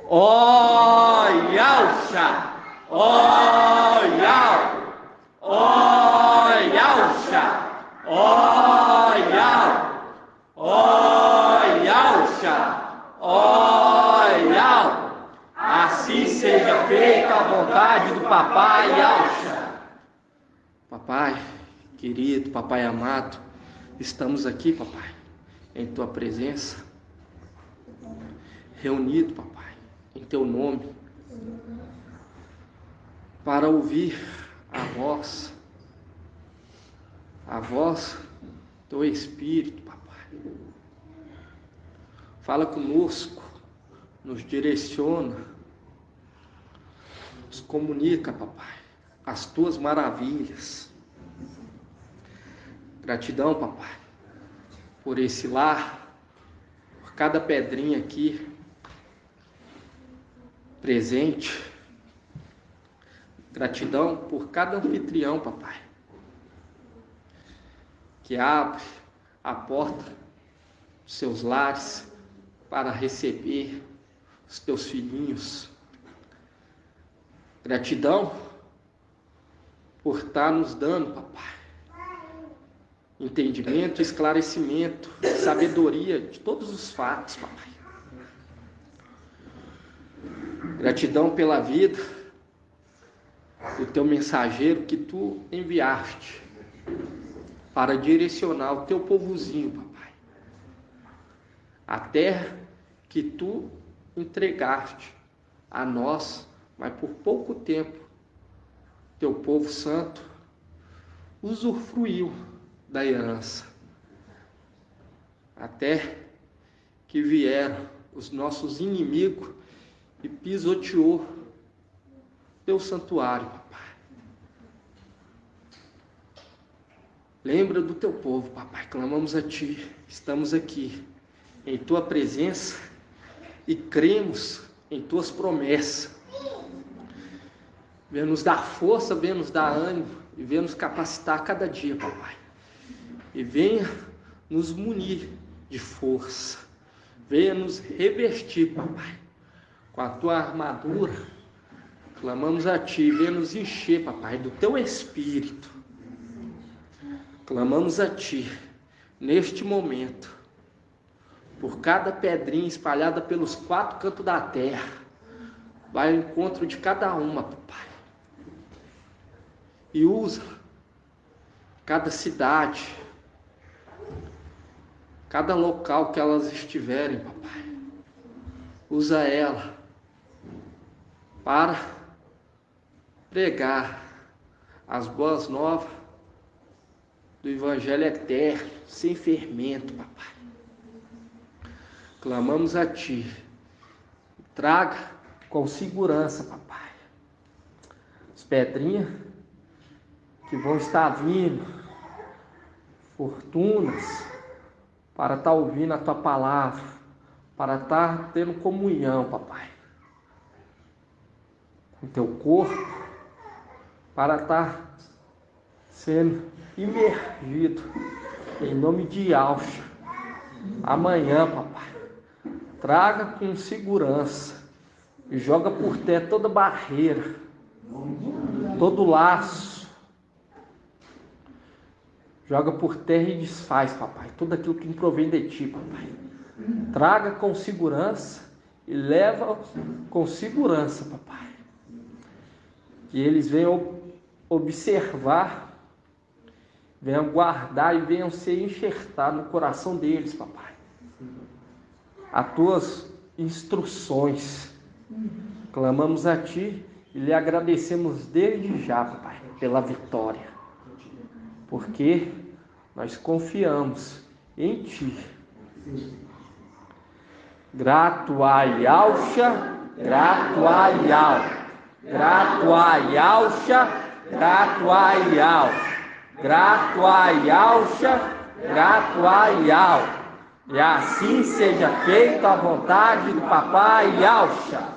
Ó Yalcha! Ó Yal! Ó Yalcha! Ó Yal! Ó Yalcha! Ó Yal! Assim seja feita a vontade do papai Yalcha. Papai, querido, papai amado, estamos aqui, papai, em tua presença, reunido, papai, em teu nome, para ouvir a voz do Espírito, papai. Fala conosco, nos direciona, nos comunica, papai, as tuas maravilhas. Gratidão, papai, por esse lar, por cada pedrinha aqui presente. Gratidão por cada anfitrião, papai, que abre a porta dos seus lares para receber os teus filhinhos. Gratidão por estar nos dando, papai, entendimento, esclarecimento, sabedoria de todos os fatos, papai. Gratidão pela vida do teu mensageiro que tu enviaste para direcionar o teu povozinho, papai. A terra que tu entregaste a nós, mas por pouco tempo, teu povo santo usufruiu da herança, até que vieram os nossos inimigos e pisoteou teu santuário, papai. Lembra do teu povo, papai, clamamos a ti, estamos aqui em tua presença e cremos em tuas promessas. Venha nos dar força, venha nos dar ânimo e venha nos capacitar cada dia, papai. E venha nos munir de força. Venha nos revestir, papai, com a tua armadura. Clamamos a ti, venha nos encher, papai, do teu espírito. Clamamos a ti, neste momento, por cada pedrinha espalhada pelos 4 cantos da terra. Vai ao encontro de cada uma, papai. E usa cada cidade, cada local que elas estiverem, papai. Usa ela para pregar as boas novas do Evangelho eterno, sem fermento, papai. Clamamos a ti. Traga com segurança, papai, as pedrinhas que vão estar vindo, fortunas, para estar ouvindo a tua palavra, para estar tendo comunhão, papai, com teu corpo, para estar sendo imergido em nome de Yalcha. Amanhã, papai, traga com segurança e joga por terra toda barreira, todo laço. Joga por terra e desfaz, papai, tudo aquilo que provém de ti, papai. Traga com segurança e leva com segurança, papai. Que eles venham observar, venham guardar e venham ser enxertados no coração deles, papai. As tuas instruções. Clamamos a ti e lhe agradecemos desde já, papai, pela vitória. Porque nós confiamos em ti. Grato a Yalcha, grato a Yal, grato a Yalcha, grato a Yal, grato a Yalcha, grato a Yal. E assim seja feita a vontade do papai Yalcha.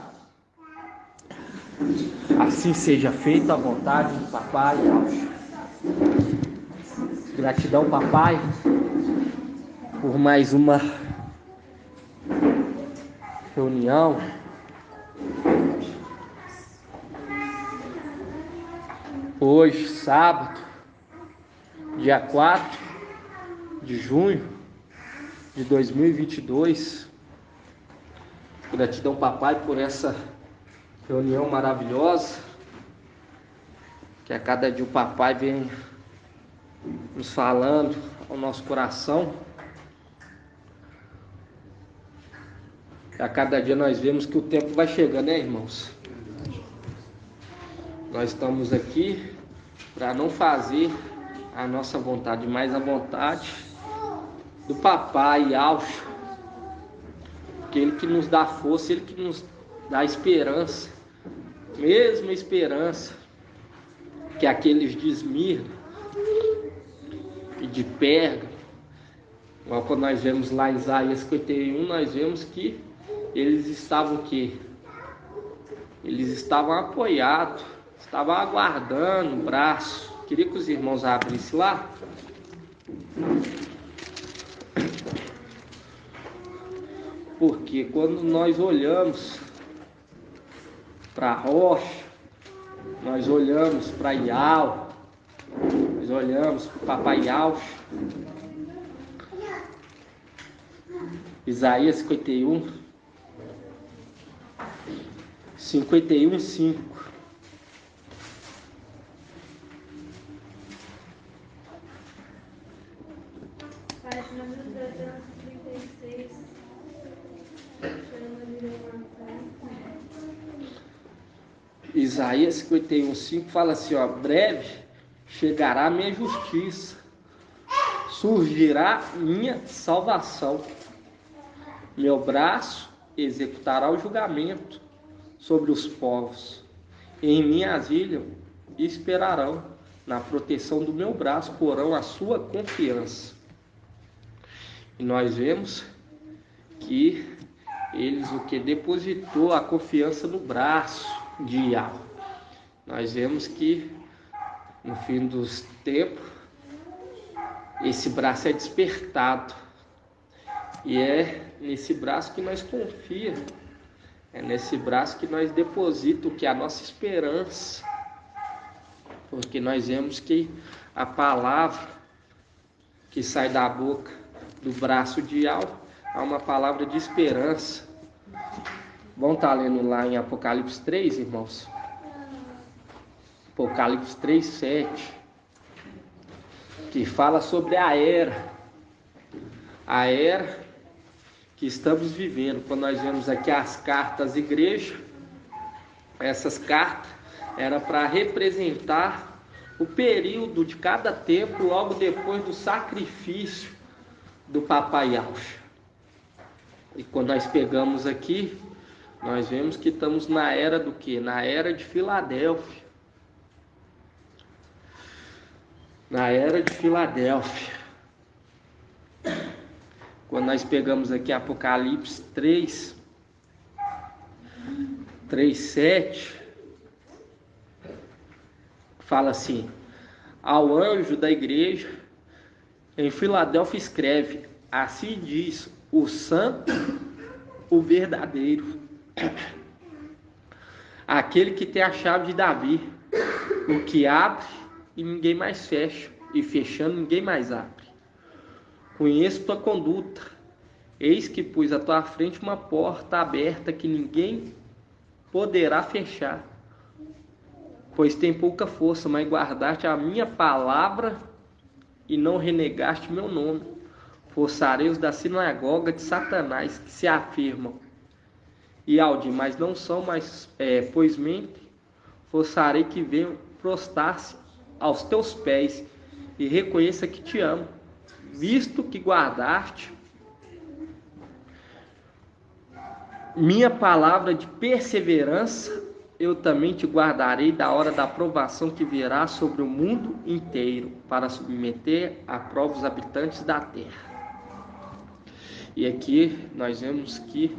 Assim seja feita a vontade do papai Yalcha. Gratidão, papai, por mais uma reunião Hoje, sábado, dia 4 de junho de 2022. Gratidão, papai, por essa reunião maravilhosa. Que a cada dia o papai vem nos falando ao nosso coração. Que a cada dia nós vemos que o tempo vai chegando, né, irmãos? Nós estamos aqui para não fazer a nossa vontade, mas a vontade do papai Alcho, que ele que nos dá força, ele que nos dá esperança, mesma esperança que aqueles de Esmirna e de Pérgamo. Igual quando nós vemos lá em Isaías 51, nós vemos que eles estavam o quê? Eles estavam apoiados, estavam aguardando o braço. Queria que os irmãos abrissem lá. Porque quando nós olhamos para a rocha, nós olhamos para Ial, nós olhamos para o papai Alcho. Isaías 51, 5. Página 1236. Isaías 51, 5 fala assim, ó: breve chegará a minha justiça, surgirá minha salvação, meu braço executará o julgamento sobre os povos, e em minhas ilhas esperarão, na proteção do meu braço porão a sua confiança. E nós vemos que eles o que depositou a confiança no braço de Ial. Nós vemos que no fim dos tempos esse braço é despertado, e é nesse braço que nós confiamos, é nesse braço que nós depositamos que é a nossa esperança, porque nós vemos que a palavra que sai da boca do braço de Ial é uma palavra de esperança. Vamos estar lendo lá em Apocalipse 3, irmãos? Apocalipse 3, 7, que fala sobre a era que estamos vivendo. Quando nós vemos aqui as cartas à igreja, essas cartas eram para representar o período de cada tempo logo depois do sacrifício do papai Alcho. E quando nós pegamos aqui, nós vemos que estamos na era do quê? Na era de Filadélfia. Na era de Filadélfia. Quando nós pegamos aqui Apocalipse 3, 7, fala assim: ao anjo da igreja em Filadélfia escreve, assim diz o santo, o verdadeiro, aquele que tem a chave de Davi, o que abre e ninguém mais fecha, e fechando ninguém mais abre. Conheço tua conduta, eis que pus à tua frente uma porta aberta que ninguém poderá fechar, pois tem pouca força, mas guardaste a minha palavra e não renegaste meu nome. Forçarei os da sinagoga de Satanás, que se afirmam e Aldi, mas não são, mas pois mentem. Forçarei que venham prostrar-se aos teus pés e reconheça que te amo, visto que guardaste minha palavra de perseverança, eu também te guardarei da hora da provação que virá sobre o mundo inteiro, para submeter a prova os habitantes da terra. E aqui nós vemos que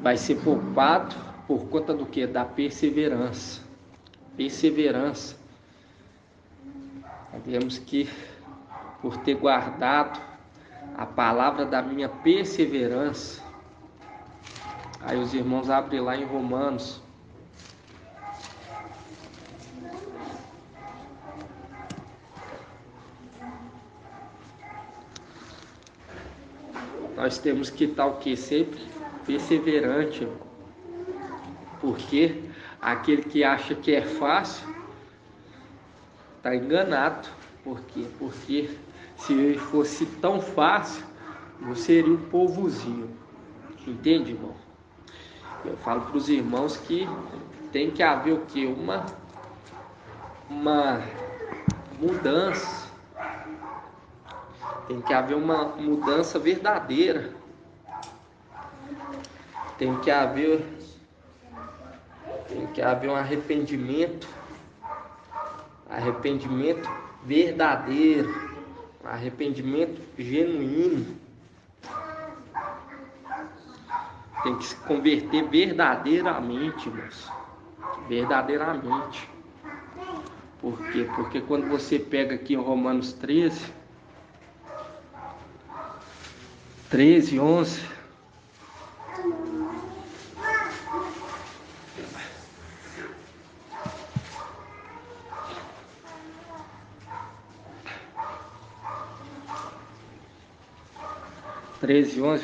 vai ser poupado por conta do que? Da perseverança. Perseverança. Nós vemos que por ter guardado a palavra da minha perseverança. Aí os irmãos abrem lá em Romanos. nós temos que estar o quê? Sempre perseverante, porque aquele que acha que é fácil está enganado. Por quê? Porque se fosse tão fácil, não seria um povozinho. Entende, irmão? Eu falo para os irmãos que tem que haver o quê? Uma mudança. Tem que haver uma mudança verdadeira. Tem que haver um arrependimento verdadeiro, um arrependimento genuíno. Tem que se converter verdadeiramente, irmãos. Verdadeiramente. Por quê? Porque quando você pega aqui em Romanos 13, 11,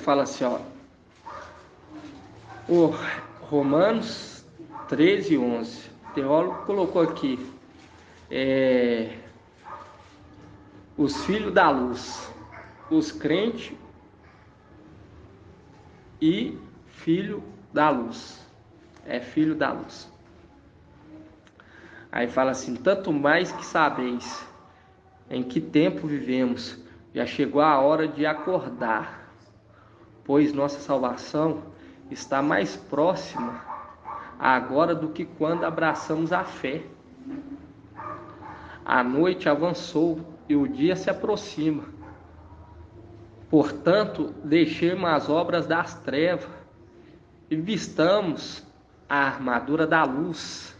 fala assim, ó. O Romanos 13, 11. O teólogo colocou aqui. Os filhos da luz, os crentes e filho da luz. É filho da luz. Aí fala assim: tanto mais que sabeis em que tempo vivemos, já chegou a hora de acordar, pois nossa salvação está mais próxima agora do que quando abraçamos a fé. A noite avançou e o dia se aproxima. Portanto, deixemos as obras das trevas e vistamos a armadura da luz.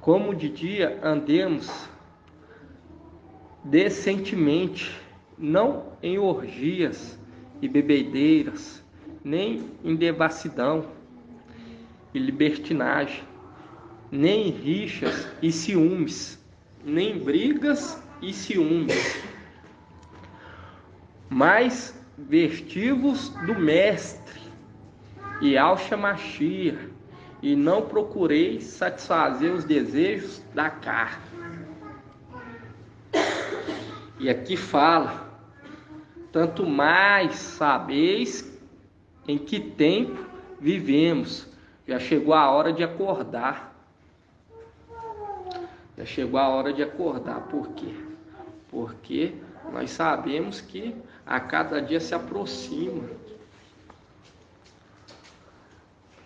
Como de dia andemos decentemente, não em orgias e bebedeiras, nem em devassidão e libertinagem, nem rixas e ciúmes, nem brigas e ciúmes, mas vestivos do Mestre e alxamachia, e não procureis satisfazer os desejos da carne. E aqui fala: tanto mais sabeis em que tempo vivemos. Já chegou a hora de acordar. Já chegou a hora de acordar. Por quê? Porque nós sabemos que a cada dia se aproxima.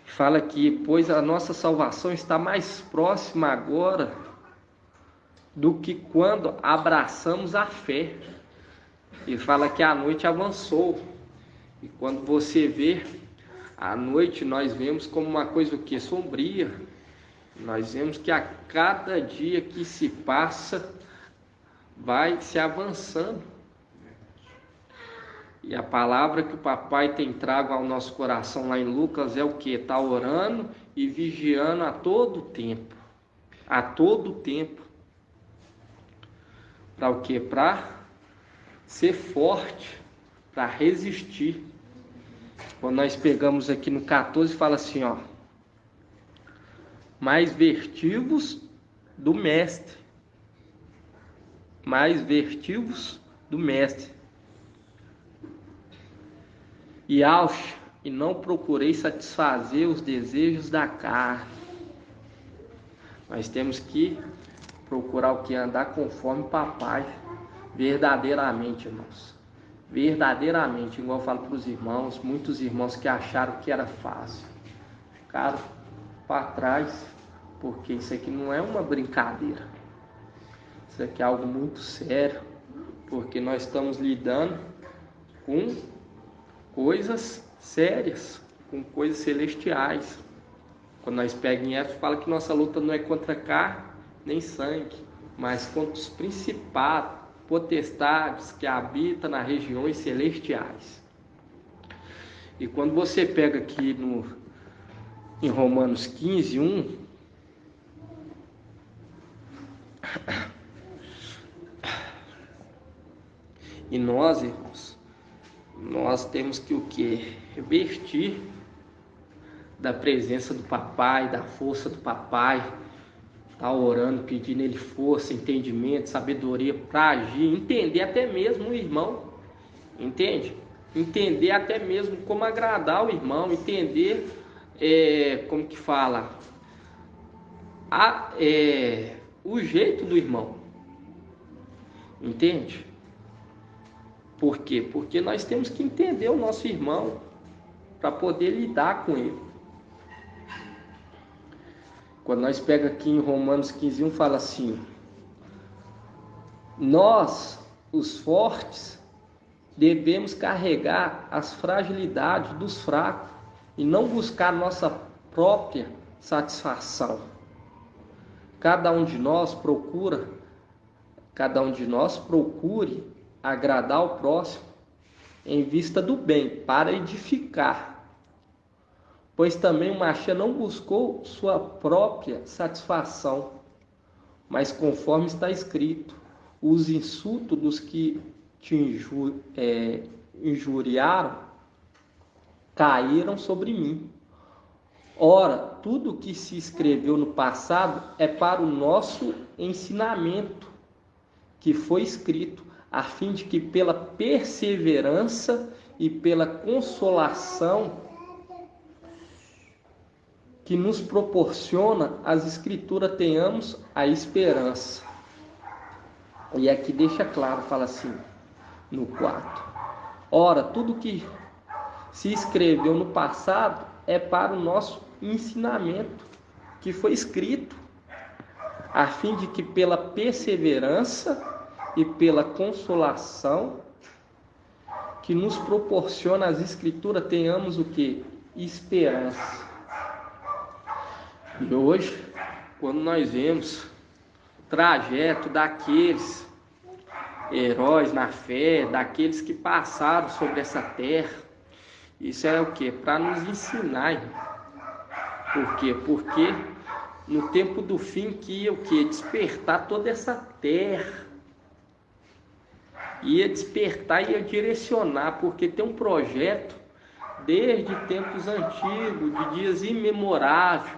Fala aqui: pois a nossa salvação está mais próxima agora do que quando abraçamos a fé. E fala que a noite avançou. E quando você vê a noite, nós vemos como uma coisa o quê? Sombria. Nós vemos que a cada dia que se passa, vai se avançando. E a palavra que o papai tem trago ao nosso coração lá em Lucas é o que? Está orando e vigiando a todo tempo. A todo tempo. Para o quê? Para ser forte, para resistir. Quando nós pegamos aqui no 14, fala assim, ó: mais vestivos do Mestre. Mais vestivos do Mestre. E alche, e não procurei satisfazer os desejos da carne. Nós temos que procurar o que? Andar conforme o papai. Verdadeiramente, irmãos. Verdadeiramente, igual eu falo para os irmãos, muitos irmãos que acharam que era fácil, ficaram para trás, porque isso aqui não é uma brincadeira. Isso aqui é algo muito sério, porque nós estamos lidando com coisas sérias, com coisas celestiais. Quando nós pegamos em Éfeso, fala que nossa luta não é contra carne nem sangue, mas contra os principados, potestades que habitam nas regiões celestiais. E quando você pega aqui em Romanos 15, 1, e nós, irmãos, Nós temos que o quê? Revestir da presença do papai, da força do papai. Tá orando, pedindo ele força, entendimento, sabedoria para agir, entender até mesmo o irmão, entende? Entender até mesmo como agradar o irmão, entender como que fala, o jeito do irmão, entende? Por quê? Porque nós temos que entender o nosso irmão para poder lidar com ele. Quando nós pega aqui em Romanos 15:1, fala assim: nós, os fortes, devemos carregar as fragilidades dos fracos e não buscar nossa própria satisfação. Cada um de nós procure agradar o próximo em vista do bem, para edificar. Pois também o Machia não buscou sua própria satisfação, mas conforme está escrito, os insultos dos que te injuriaram caíram sobre mim. Ora, tudo que se escreveu no passado é para o nosso ensinamento, que foi escrito, a fim de que pela perseverança e pela consolação que nos proporciona as Escrituras tenhamos a esperança. E aqui deixa claro, fala assim, no 4. Ora, tudo que se escreveu no passado é para o nosso ensinamento, que foi escrito, a fim de que pela perseverança e pela consolação que nos proporciona as Escrituras tenhamos o que? Esperança. E hoje, quando nós vemos o trajeto daqueles heróis na fé, daqueles que passaram sobre essa terra, isso é o que? Para nos ensinar. Por quê? Porque no tempo do fim que ia o quê? Despertar toda essa terra. Ia despertar e ia direcionar, porque tem um projeto desde tempos antigos, de dias imemoráveis,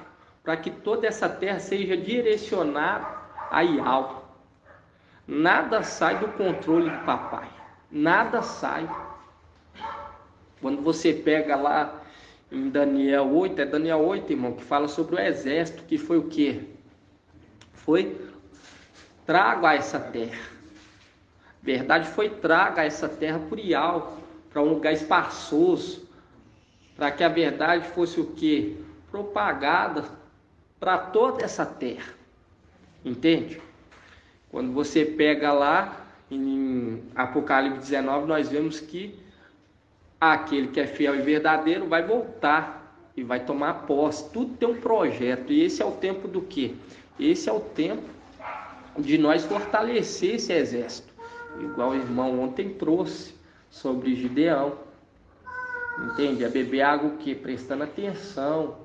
para que toda essa terra seja direcionada a Yahweh. Nada sai do controle do papai, nada sai. Quando você pega lá em Daniel 8, é Daniel 8, irmão, que fala sobre o exército, que foi o quê? Foi trago a essa terra. Verdade, foi traga a essa terra por Yahweh, para um lugar espaçoso, para que a verdade fosse o quê? Propagada para toda essa terra. Entende? Quando você pega lá em Apocalipse 19, nós vemos que aquele que é fiel e verdadeiro vai voltar e vai tomar posse. Tudo tem um projeto. E esse é o tempo do quê? Esse é o tempo de nós fortalecer esse exército. Igual o irmão ontem trouxe sobre Gideão. Entende? É beber água o quê? Prestando atenção.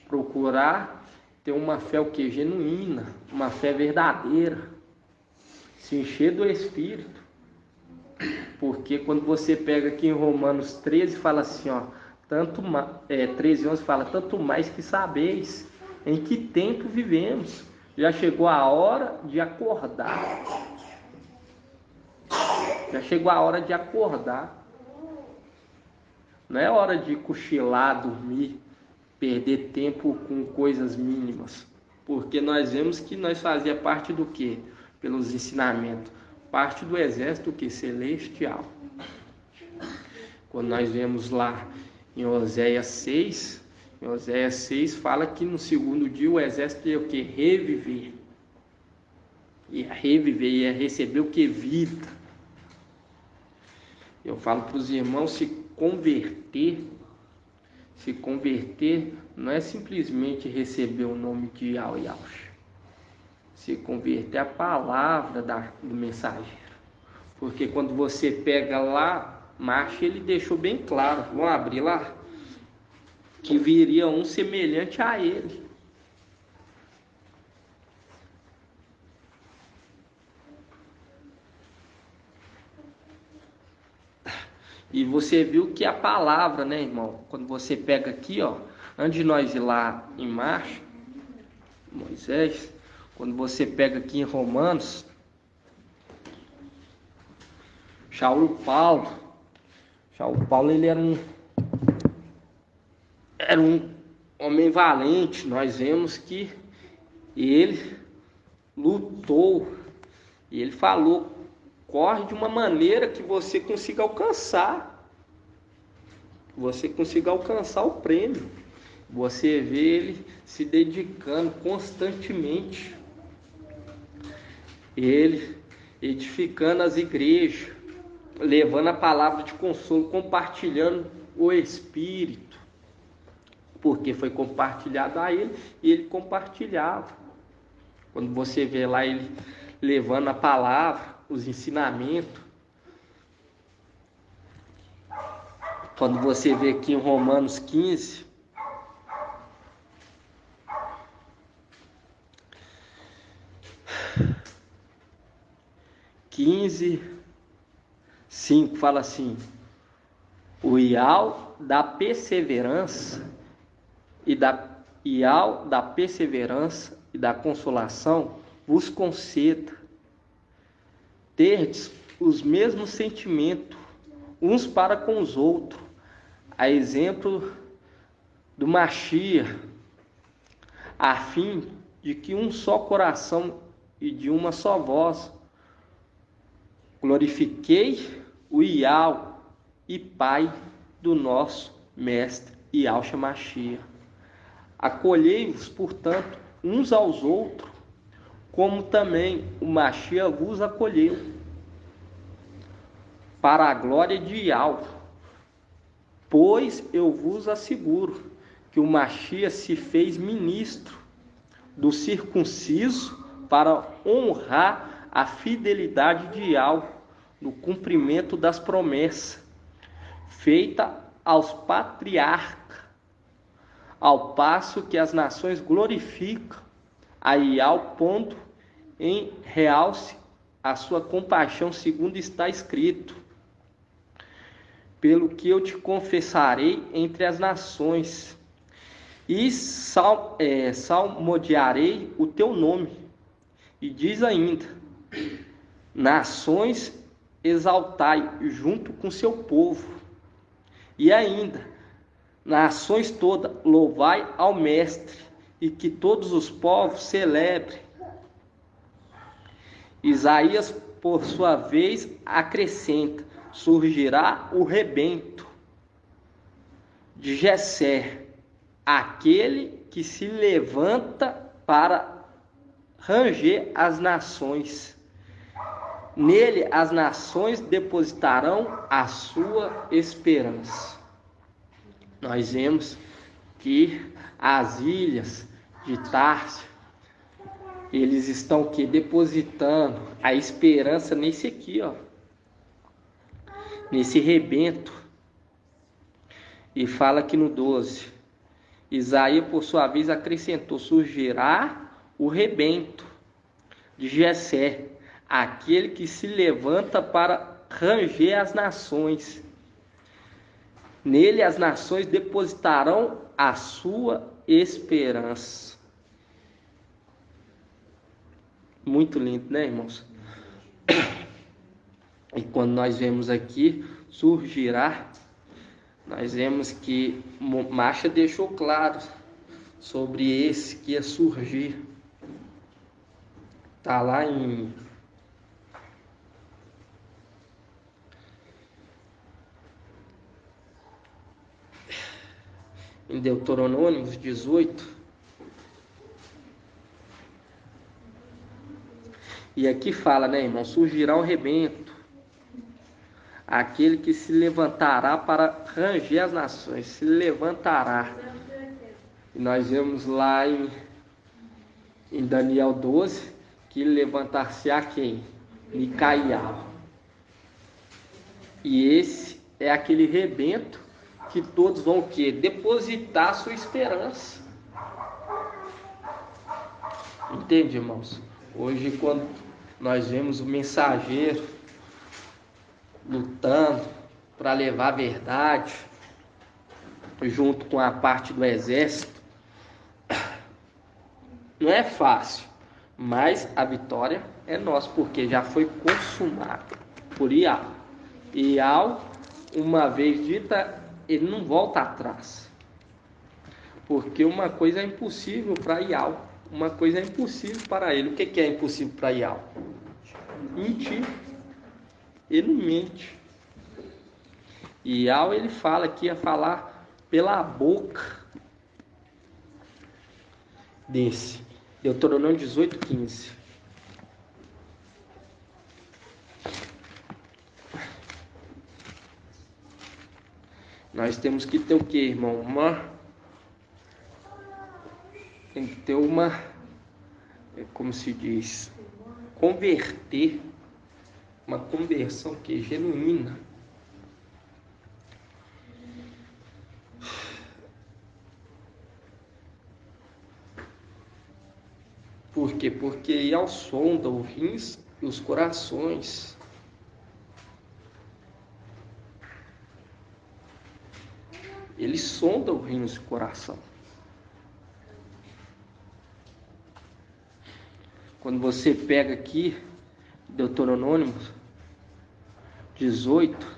Procurar ter uma fé o quê? Genuína. Uma fé verdadeira. Se encher do Espírito. Porque quando você pega aqui em Romanos 13, fala assim, ó, 13:11 fala, tanto mais que sabeis em que tempo vivemos. Já chegou a hora de acordar. Já chegou a hora de acordar. Não é hora de cochilar, dormir, perder tempo com coisas mínimas. Porque nós vemos que nós fazia parte do quê? Pelos ensinamentos. Parte do exército que celestial. Quando nós vemos lá em Oséias 6, fala que no segundo dia o exército ia o que? Reviver. Ia reviver, ia receber o que? Vida. Eu falo para os irmãos se converter não é simplesmente receber o nome de Yahweh. Se converter a palavra do mensageiro. Porque quando você pega lá, Marcha, ele deixou bem claro, vamos abrir lá, que viria um semelhante a ele. E você viu que a palavra, né, irmão? Quando você pega aqui, ó, antes de nós ir lá em marcha, Moisés, quando você pega aqui em Romanos, Saulo Paulo, ele era um homem valente. Nós vemos que ele lutou e ele falou: corre de uma maneira que você consiga alcançar. Você consiga alcançar o prêmio. Você vê ele se dedicando constantemente. Ele edificando as igrejas, levando a palavra de consolo, compartilhando o Espírito. Porque foi compartilhado a ele e ele compartilhava. Quando você vê lá ele levando a palavra, os ensinamentos. Quando você vê aqui em Romanos 15, cinco fala assim: o ideal da perseverança e da consolação vos conceda terdes os mesmos sentimentos uns para com os outros, a exemplo do Mashiach, a fim de que um só coração e de uma só voz glorifiquei o Ial e Pai do nosso Mestre Yahshua Mashiach. Acolhei-vos, portanto, uns aos outros, como também o Mashiach vos acolheu, para a glória de Ial. Pois eu vos asseguro que o Mashiach se fez ministro do circunciso para honrar a fidelidade de Ial no cumprimento das promessas feitas aos patriarcas, ao passo que as nações glorificam a Ial, pondo em realce a sua compaixão, segundo está escrito: pelo que eu te confessarei entre as nações, e salmodiarei o teu nome. E diz ainda: nações exaltai junto com seu povo. E ainda: nações todas louvai ao Mestre, e que todos os povos celebrem. Isaías, por sua vez, acrescenta: surgirá o rebento de Jessé, aquele que se levanta para ranger as nações. Nele as nações depositarão a sua esperança. Nós vemos que as ilhas de Társia, eles estão aqui depositando a esperança nesse aqui, ó, nesse rebento. E fala aqui no 12: Isaías, por sua vez, acrescentou: surgirá o rebento de Jessé, aquele que se levanta para ranger as nações. Nele as nações depositarão a sua esperança. Muito lindo, né, irmãos? E quando nós vemos aqui surgirá, nós vemos que Mashiach deixou claro sobre esse que ia surgir. Está lá em Deuteronômio 18. E aqui fala, né, irmão? Surgirá um rebento, aquele que se levantará para ranger as nações. Se levantará. E nós vemos lá em Daniel 12 que levantar-se-á quem? Micaial. E esse é aquele rebento que todos vão o quê? Depositar sua esperança. Entende, irmãos? Hoje, quando nós vemos o mensageiro lutando, para levar a verdade junto com a parte do exército. Não é fácil, mas a vitória é nossa, porque já foi consumado por Ial. Ial, uma vez dita, ele não volta atrás. Porque uma coisa é impossível para Ial, uma coisa é impossível para ele. O que é impossível para Ial? Mentir. Ele não mente. Ial, ele fala que ia falar pela boca desse. Deuteronômio 18:15. Nós temos que ter o que, irmão? Tem que ter como se diz, converter, uma conversão que é genuína. Por quê? Porque Ial sonda os rins e os corações. Ele sonda os rins e o coração. Quando você pega aqui, Deuteronômio 18,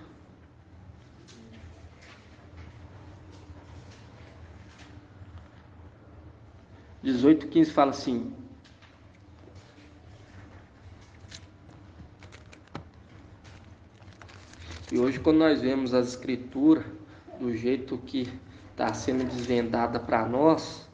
(18, 15) fala assim: e hoje, quando nós vemos as escrituras do jeito que está sendo desvendada para nós,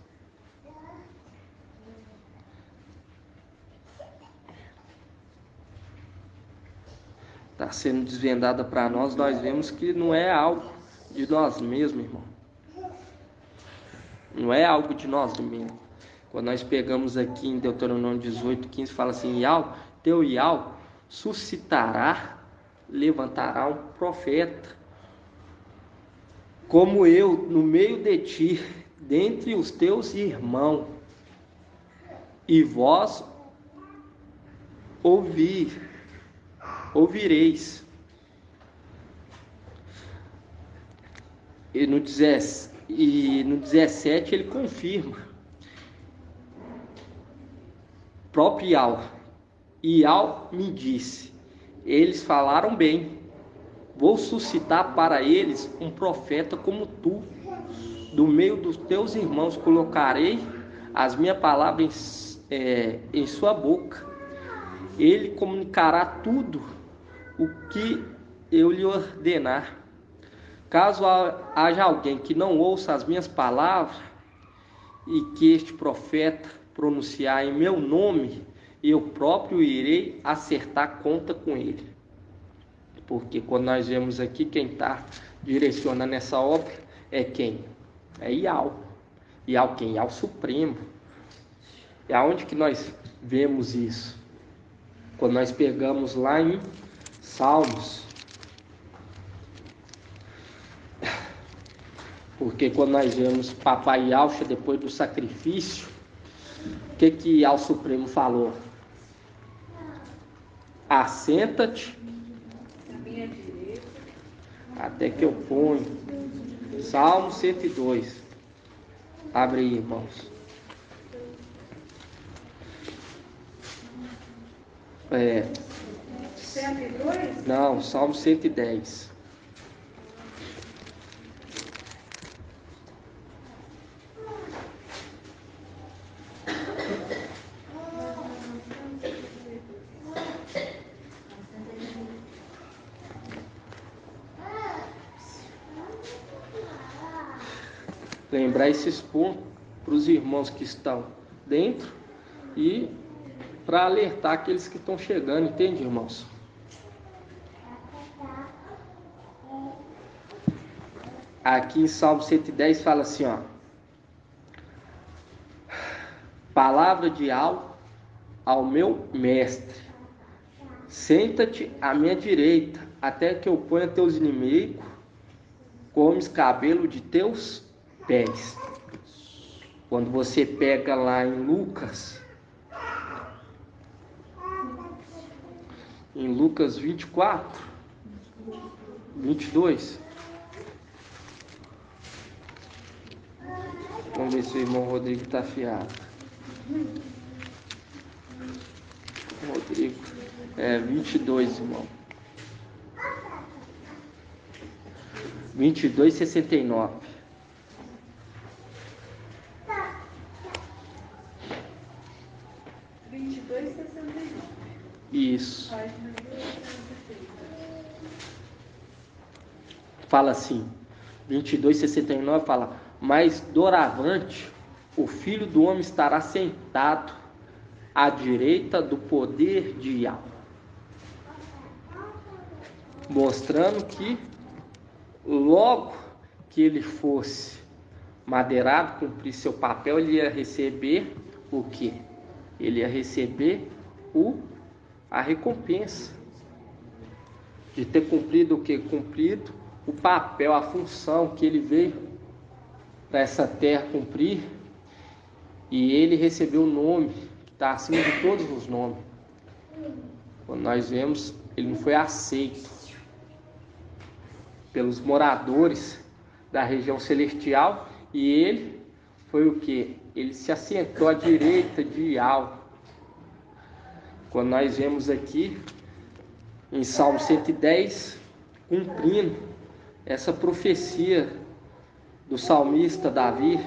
nós vemos que não é algo de nós mesmos, irmão. Não é algo de nós mesmos. Quando nós pegamos aqui em Deuteronômio 18, 15, fala assim: teu Ial suscitará, levantará um profeta, como eu, no meio de ti, dentre os teus irmãos, e vós ouvireis. E no 17 ele confirma. Próprio Ial me disse: eles falaram bem, vou suscitar para eles um profeta como tu, do meio dos teus irmãos colocarei as minhas palavras em sua boca, ele comunicará tudo o que eu lhe ordenar. Caso haja alguém que não ouça as minhas palavras e que este profeta pronunciar em meu nome, eu próprio irei acertar conta com ele. Porque quando nós vemos aqui, quem está direcionando essa obra é quem? É Ial. Ial quem? Ial Supremo. E aonde que nós vemos isso? Quando nós pegamos lá em Salmos. Porque quando nós vemos Papai Yalcha depois do sacrifício, o que Ial Supremo falou? Assenta-te até que eu ponho. Salmo 102. Abre aí, irmãos. É. 102? Não, Salmo 110. Lembrar esses pontos para os irmãos que estão dentro e para alertar aqueles que estão chegando, entende, irmãos? Aqui em Salmo 110 fala assim, ó: palavra de Ial ao meu mestre, senta-te à minha direita, até que eu ponha teus inimigos como escabelo de teus pés. Quando você pega lá em Lucas 24, 22. Vamos ver se o irmão Rodrigo está afiado. Rodrigo. 22, irmão. 22:69. Isso. Fala assim, 22:69 fala: mas doravante o Filho do Homem estará sentado à direita do poder de Yahweh. Mostrando que logo que ele fosse madeirado, cumprir seu papel, ele ia receber o quê? Ele ia receber a recompensa de ter cumprido o quê? Cumprido o papel, a função que ele veio para essa terra cumprir, e ele recebeu o nome que está acima de todos os nomes. Quando nós vemos, ele não foi aceito pelos moradores da região celestial, e ele foi o que? Ele se assentou à direita de Yahweh. Quando nós vemos aqui em Salmo 110, cumprindo essa profecia do salmista Davi,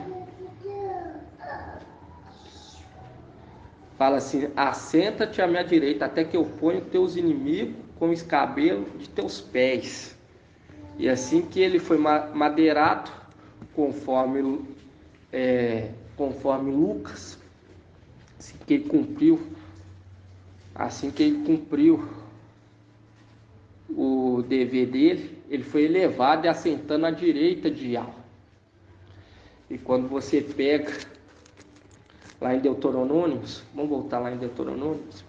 fala assim: assenta-te à minha direita, até que eu ponha os teus inimigos como escabelo de teus pés. E assim que ele foi madeirado, conforme Lucas, assim que ele cumpriu o dever dele, ele foi elevado e assentando à direita de Yahweh. E quando você pega lá em Deuteronômios, vamos voltar lá em Deuteronômios.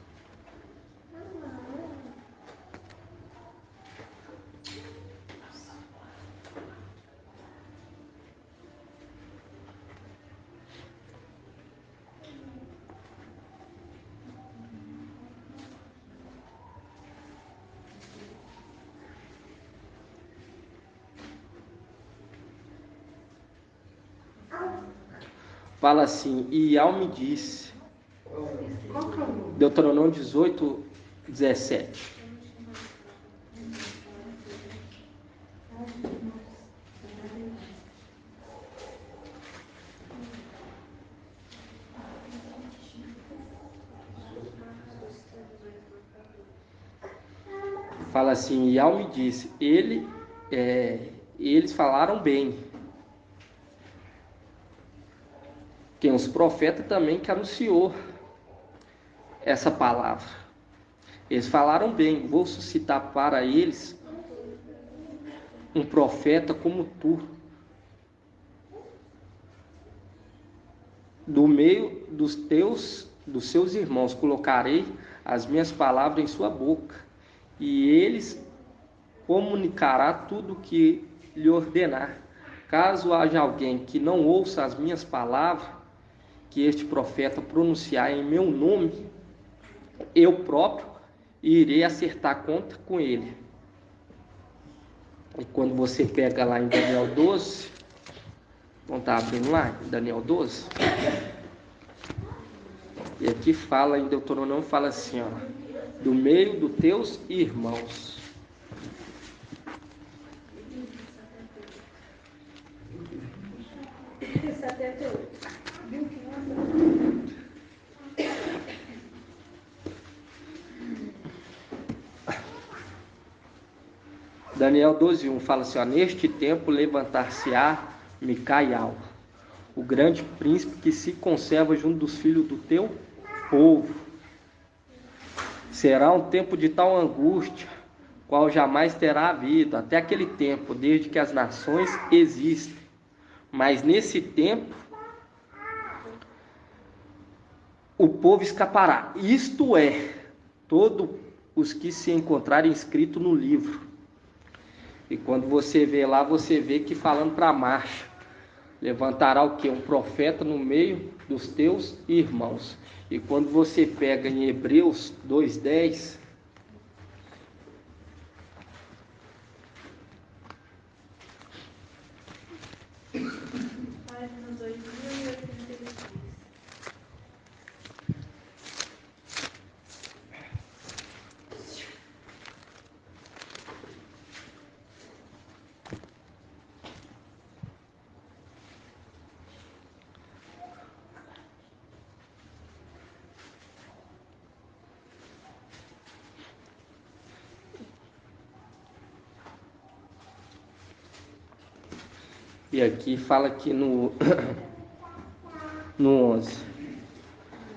Fala assim: e Yahweh me disse, Deuteronômio 18:17. Fala assim: Yahweh me disse, eles falaram bem. Tem os profetas também que anunciou essa palavra. Eles falaram bem. Vou suscitar para eles um profeta como tu. Do meio dos seus irmãos colocarei as minhas palavras em sua boca, e eles comunicará tudo o que lhe ordenar. Caso haja alguém que não ouça as minhas palavras, que este profeta pronunciar em meu nome, eu próprio irei acertar conta com ele. E quando você pega lá em Daniel 12, vamos estar abrindo lá, em Daniel 12, e aqui fala, em Deuteronômio, fala assim, ó: do meio dos teus irmãos. Daniel 12:1 fala assim, ó: neste tempo levantar-se-á Micaial, o grande príncipe que se conserva junto dos filhos do teu povo. Será um tempo de tal angústia, qual jamais terá havido até aquele tempo, desde que as nações existem. Mas nesse tempo o povo escapará, isto é, todos os que se encontrarem escritos no livro. E quando você vê lá, você vê que falando para a marcha, levantará o que? Um profeta no meio dos teus irmãos. E quando você pega em Hebreus 2:10, Página 2086. E aqui fala que no 11,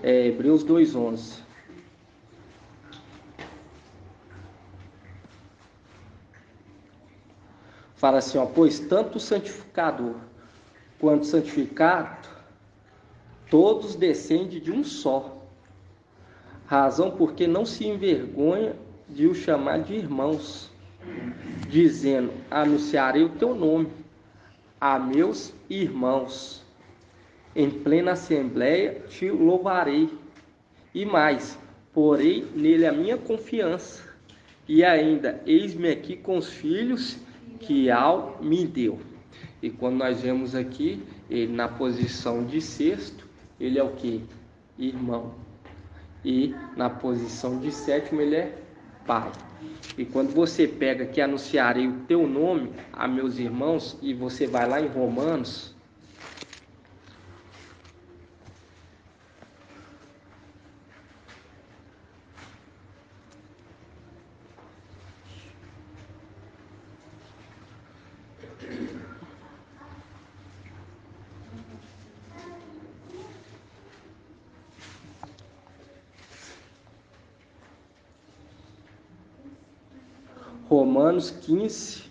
Hebreus 2:11. Fala assim, ó, pois tanto o santificador quanto o santificado, todos descendem de um só, razão porque não se envergonha de o chamar de irmãos, dizendo, anunciarei o teu nome a meus irmãos, em plena assembleia te louvarei, e mais, porei nele a minha confiança, e ainda, eis-me aqui com os filhos que Al me deu. E quando nós vemos aqui, ele na posição de sexto, ele é o que? Irmão. E na posição de sétimo, ele é pai. E quando você pega que anunciarei o teu nome a meus irmãos, e você vai lá em Romanos, Romanos 15,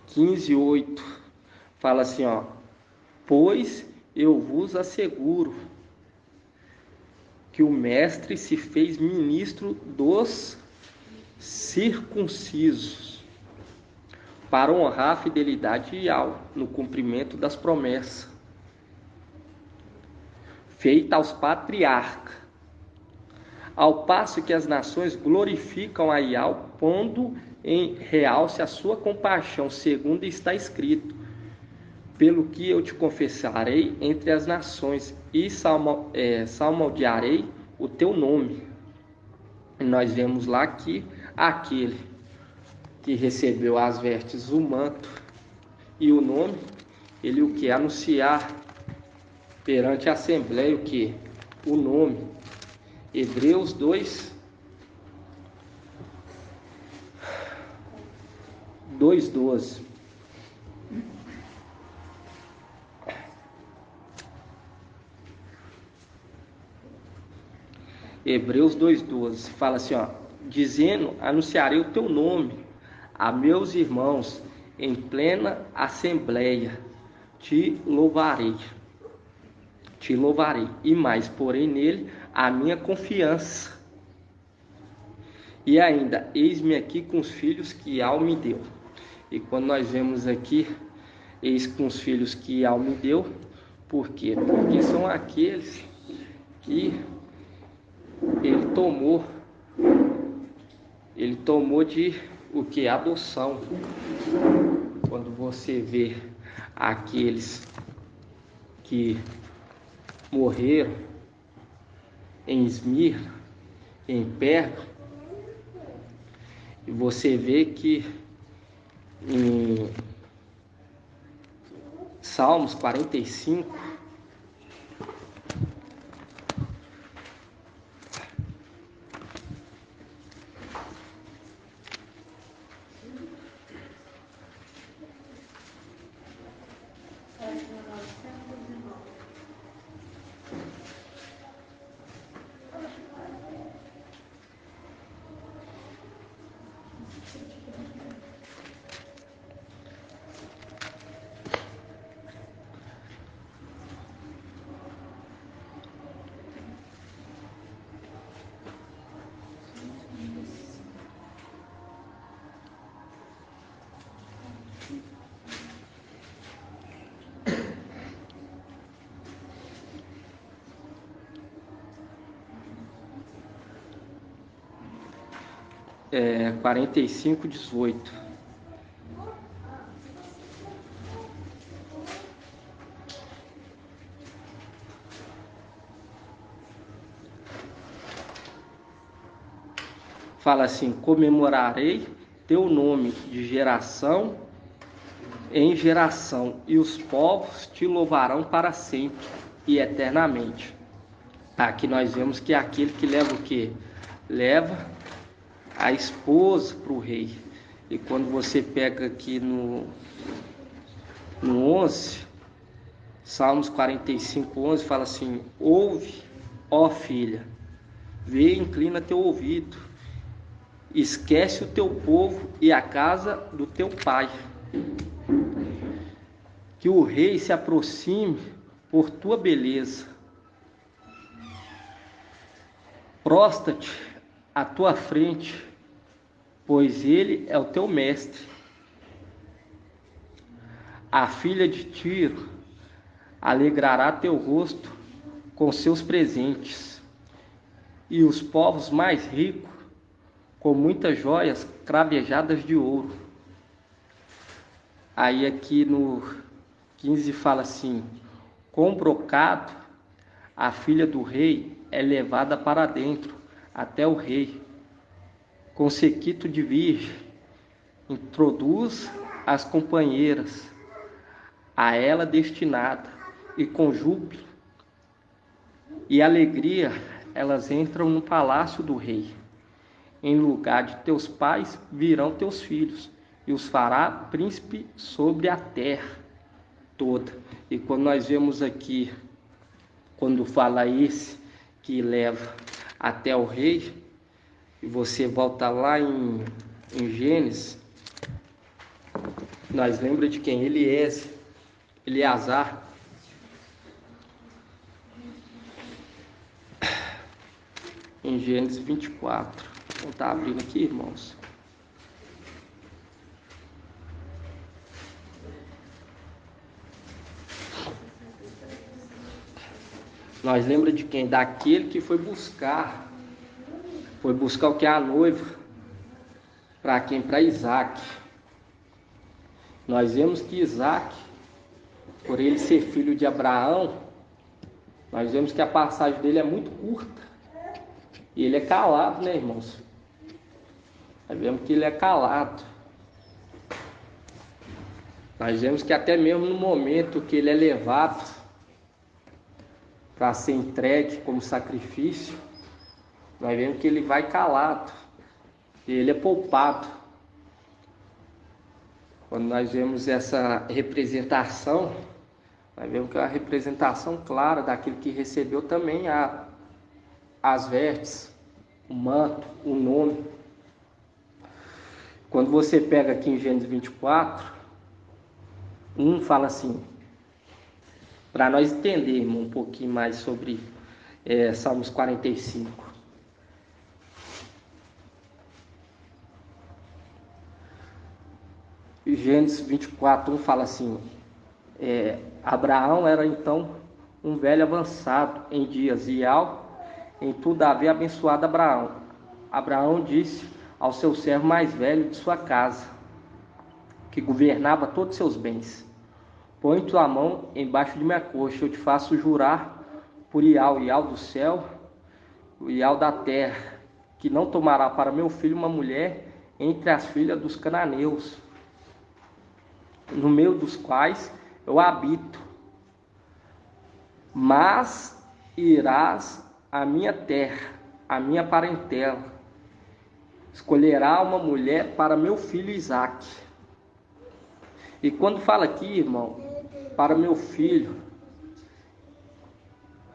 quinze, 8, fala assim, ó, pois eu vos asseguro que o mestre se fez ministro dos circuncisos, para honrar a fidelidade de Yahweh no cumprimento das promessas feitas aos patriarcas, ao passo que as nações glorificam a Yahweh, pondo em realce a sua compaixão, segundo está escrito, pelo que eu te confessarei entre as nações e salmodiarei o teu nome. E nós vemos lá que aquele que recebeu as vestes, o manto e o nome, ele o que? Anunciar perante a assembleia o que? O nome. Hebreus 2:12. Hebreus 2:12 fala assim, ó, dizendo, anunciarei o teu nome a meus irmãos em plena assembleia, te louvarei, e mais, porém nele a minha confiança, e ainda, eis-me aqui com os filhos que Al me deu. E quando nós vemos aqui, eis com os filhos que Al me deu, por quê? Porque são aqueles que ele tomou de o que? Adoção. Quando você vê aqueles que morreram em Esmirna, em Pérgamo, e você vê que em Salmos 45, Página 909. 45:18. Fala assim: comemorarei teu nome de geração em geração, e os povos te louvarão para sempre e eternamente. Aqui nós vemos que é aquele que leva o quê? Leva a esposa para o rei. E quando você pega aqui no 11, Salmos 45:11, fala assim: ouve, ó filha, vê e inclina teu ouvido, esquece o teu povo e a casa do teu pai. Que o rei se aproxime por tua beleza. Prostra-te à tua frente, pois ele é o teu mestre. A filha de Tiro alegrará teu rosto com seus presentes, e os povos mais ricos com muitas joias cravejadas de ouro. Aí aqui no 15 fala assim: com brocado a filha do rei é levada para dentro até o rei. Com sequito de virgem introduz as companheiras a ela destinada, e com júbilo e alegria elas entram no palácio do rei. Em lugar de teus pais virão teus filhos, e os fará príncipe sobre a terra toda. E quando nós vemos aqui, quando fala esse que leva até o rei, e você volta lá em Gênesis, nós lembra de quem? Eleazar. Em Gênesis 24. Vamos estar abrindo aqui, irmãos. Nós lembra de quem? Daquele que foi buscar o que? A noiva. Para quem? Para Isaac. Nós vemos que Isaac, por ele ser filho de Abraão, nós vemos que a passagem dele é muito curta. E ele é calado, né, irmãos? Nós vemos que ele é calado. Nós vemos que até mesmo no momento que ele é levado para ser entregue como sacrifício, nós vemos que ele vai calado. Ele é poupado. Quando nós vemos essa representação, nós vemos que é uma representação clara daquele que recebeu também as vestes, o manto, o nome. Quando você pega aqui em Gênesis 24, fala assim, para nós entendermos um pouquinho mais sobre Salmos 45. Gênesis 24:1 fala assim: Abraão era então um velho avançado em dias, e em tudo havia abençoado Abraão. Abraão disse ao seu servo mais velho de sua casa, que governava todos os seus bens: põe tua mão embaixo de minha coxa, eu te faço jurar por Ial do céu, o Ial da terra, que não tomará para meu filho uma mulher entre as filhas dos cananeus, no meio dos quais eu habito, mas irás à minha terra, à minha parentela, escolherá uma mulher para meu filho Isaque. E quando fala aqui, irmão, para meu filho,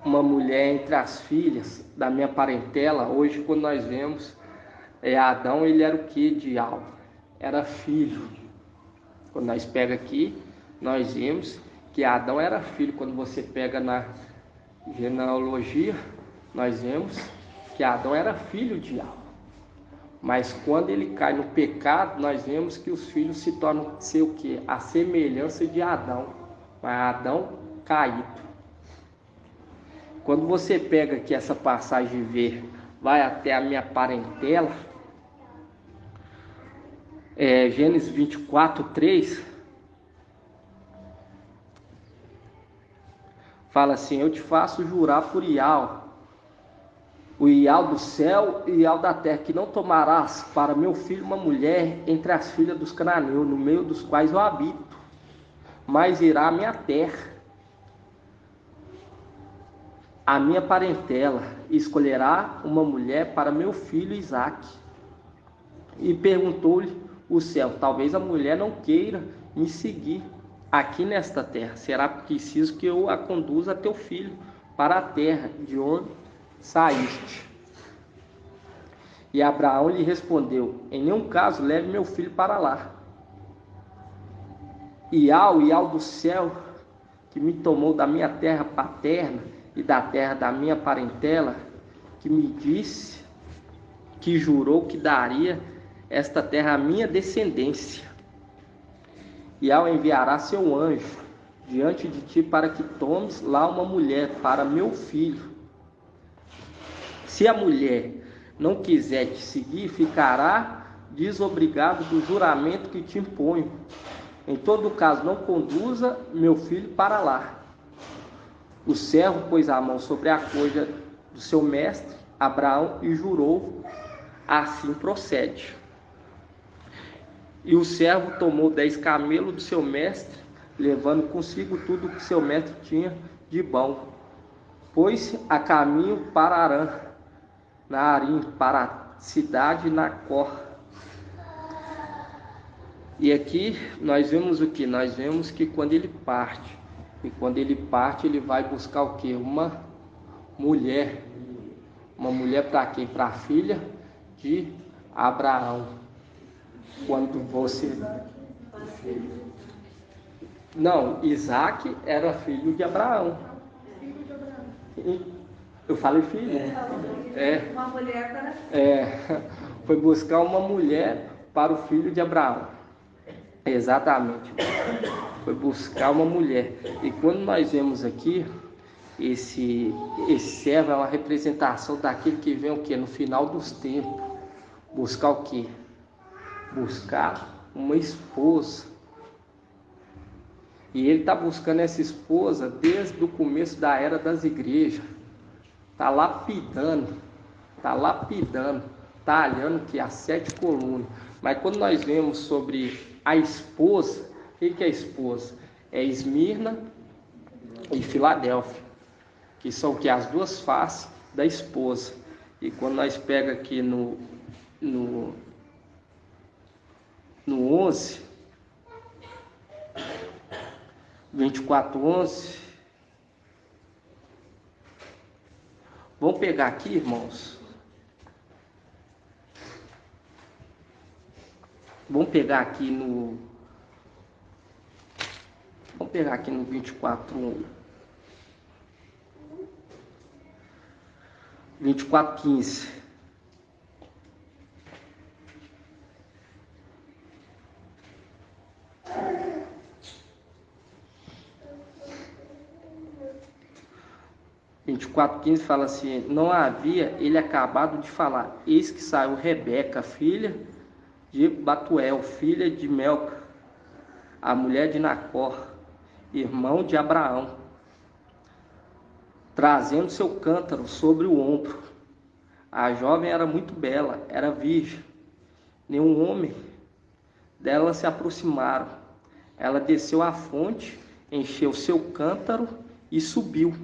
uma mulher entre as filhas da minha parentela, hoje quando nós vemos Adão, ele era o que de Ial? Era filho. Quando nós pega aqui, nós vemos que Adão era filho. Quando você pega na genealogia, nós vemos que Adão era filho de Ial. Mas quando ele cai no pecado, nós vemos que os filhos se tornam ser o quê? A semelhança de Adão. Mas Adão caído. Quando você pega aqui essa passagem e vê, vai até a minha parentela, Gênesis 24:3, fala assim: eu te faço jurar por Ial, o Ial do céu e Ial da terra, que não tomarás para meu filho uma mulher entre as filhas dos cananeus, no meio dos quais eu habito, mas irá à minha terra, a minha parentela, e escolherá uma mulher para meu filho Isaque. E perguntou-lhe o céu: talvez a mulher não queira me seguir aqui nesta terra. Será preciso que eu a conduza a teu filho para a terra de onde saíste. E Abraão lhe respondeu: em nenhum caso leve meu filho para lá. Ial do céu, que me tomou da minha terra paterna e da terra da minha parentela, que me disse, que jurou que daria esta terra à minha descendência. Ial enviará seu anjo diante de ti para que tomes lá uma mulher para meu filho. Se a mulher não quiser te seguir, ficará desobrigado do juramento que te imponho. Em todo caso, não conduza meu filho para lá. O servo pôs a mão sobre a coxa do seu mestre, Abraão, e jurou: assim procede. E o servo tomou 10 camelos do seu mestre, levando consigo tudo o que seu mestre tinha de bom. Pôs-se a caminho para Arã, na Arim, para a cidade de Nacor. E aqui nós vemos o que? Nós vemos que quando ele parte, ele vai buscar o que? Uma mulher. Uma mulher para quem? Para a filha de Abraão. Quando você... Não, Isaque era filho de Abraão. Eu falei filho? Uma mulher para... Foi buscar uma mulher para o filho de Abraão. Exatamente. Foi buscar uma mulher. E quando nós vemos aqui, esse servo é uma representação daquele que vem o quê? No final dos tempos. Buscar o quê? Buscar uma esposa. E ele está buscando essa esposa desde o começo da era das igrejas. Está lapidando, talhando que as 7 colunas. Mas quando nós vemos sobre a esposa, o que é a esposa? É Esmirna e Filadélfia, que são que as duas faces da esposa. E quando nós pega aqui no 11, 24:11, vamos pegar aqui, irmãos. Vamos pegar aqui no 24:1. 24:15. Fala assim: não havia ele acabado de falar, eis que saiu Rebeca, filha de Batuel, filha de Melca, a mulher de Nacor, irmão de Abraão, trazendo seu cântaro sobre o ombro. A jovem era muito bela, era virgem, nenhum homem dela se aproximaram. Ela desceu à fonte, encheu seu cântaro e subiu.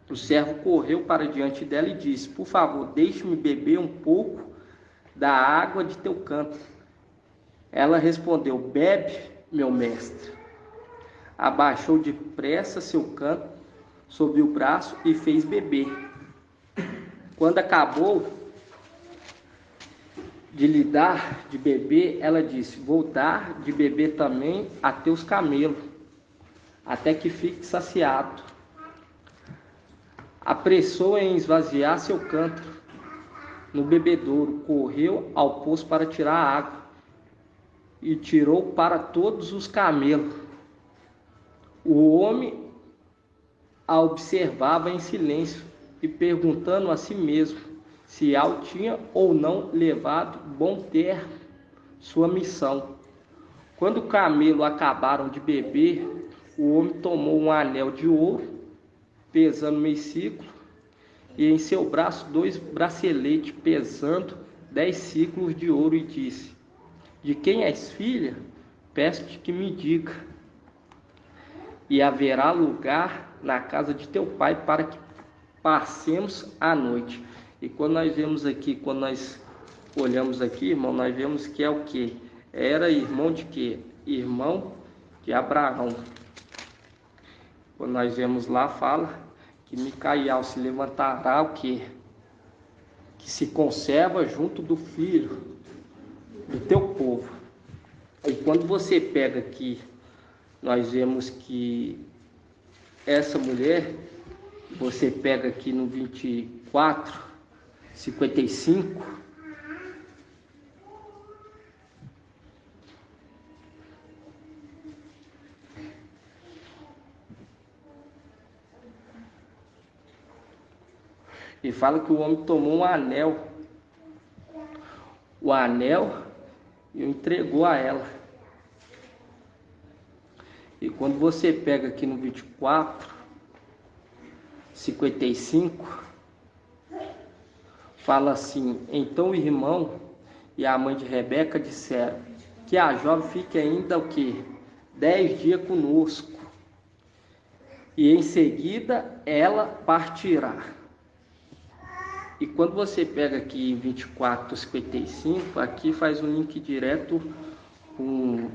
O servo correu para diante dela e disse: por favor, deixe-me beber um pouco da água de teu cântaro. Ela respondeu: bebe, meu mestre. Abaixou depressa seu cântaro sob o braço e fez beber. Quando acabou de lhe dar de beber, ela disse: vou dar de beber também a teus camelos, até que fique saciado. Apressou em esvaziar seu cântaro no bebedouro, correu ao poço para tirar a água e tirou para todos os camelos. O homem a observava em silêncio e perguntando a si mesmo se Ial tinha ou não levado bom termo sua missão. Quando o camelo acabaram de beber, o homem tomou um anel de ouro, pesando meio ciclo, e em seu braço 2 braceletes, pesando 10 ciclos de ouro, e disse: de quem és filha? Peço-te que me diga, e haverá lugar na casa de teu pai para que passemos a noite. E quando nós vemos aqui, quando nós olhamos aqui, irmão, nós vemos que é o que? Era irmão de quê? Irmão de Abraão. Quando nós vemos lá, fala que Micael se levantará o quê? Que se conserva junto do filho do teu povo. E quando você pega aqui, nós vemos que essa mulher, você pega aqui no 24, 55, e fala que o homem tomou um anel, o anel, e o entregou a ela. E quando você pega aqui no 24, 55, fala assim: então o irmão e a mãe de Rebeca disseram que a jovem fique ainda o quê? 10 dias conosco, e em seguida ela partirá. E quando você pega aqui em 24, 55, aqui faz um link direto com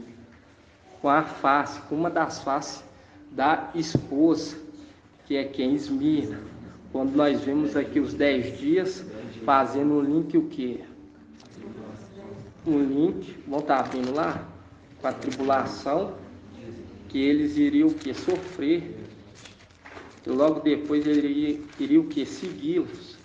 a face, com uma das faces da esposa, que é quem? Esmirna. Quando nós vemos aqui os 10 dias, fazendo um link o quê? Um link, vão estar vindo lá, com a tribulação, que eles iriam o quê? Sofrer. E logo depois ele iria o quê? Segui-los.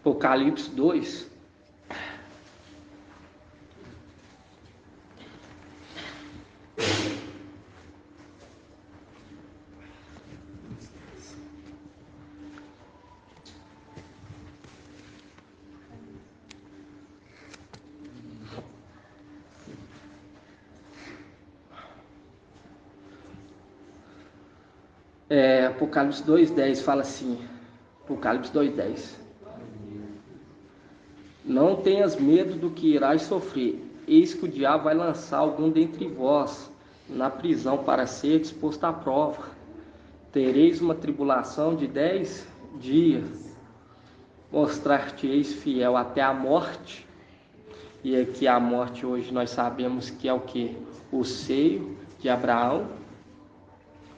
Apocalipse 2. Apocalipse 2:10 fala assim, Apocalipse 2:10: não tenhas medo do que irás sofrer, eis que o diabo vai lançar algum dentre vós na prisão para ser exposto à prova. Tereis uma tribulação de 10 dias, mostrar-te-eis fiel até a morte. E aqui a morte hoje nós sabemos que é o que? O seio de Abraão.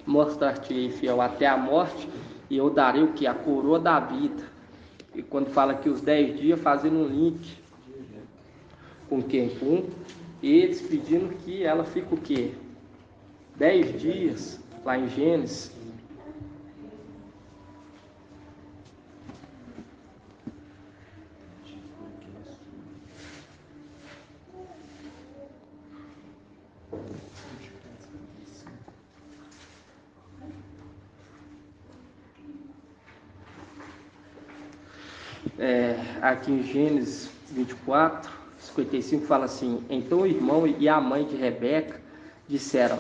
Mostrar-te-ei fiel até a morte, e eu darei o que? A coroa da vida. E quando fala que os 10 dias, fazendo um link com quem? Com eles, pedindo que ela fique o quê? 10 dias, lá em Gênesis. Aqui em Gênesis 24, 55 fala assim: então o irmão e a mãe de Rebeca disseram: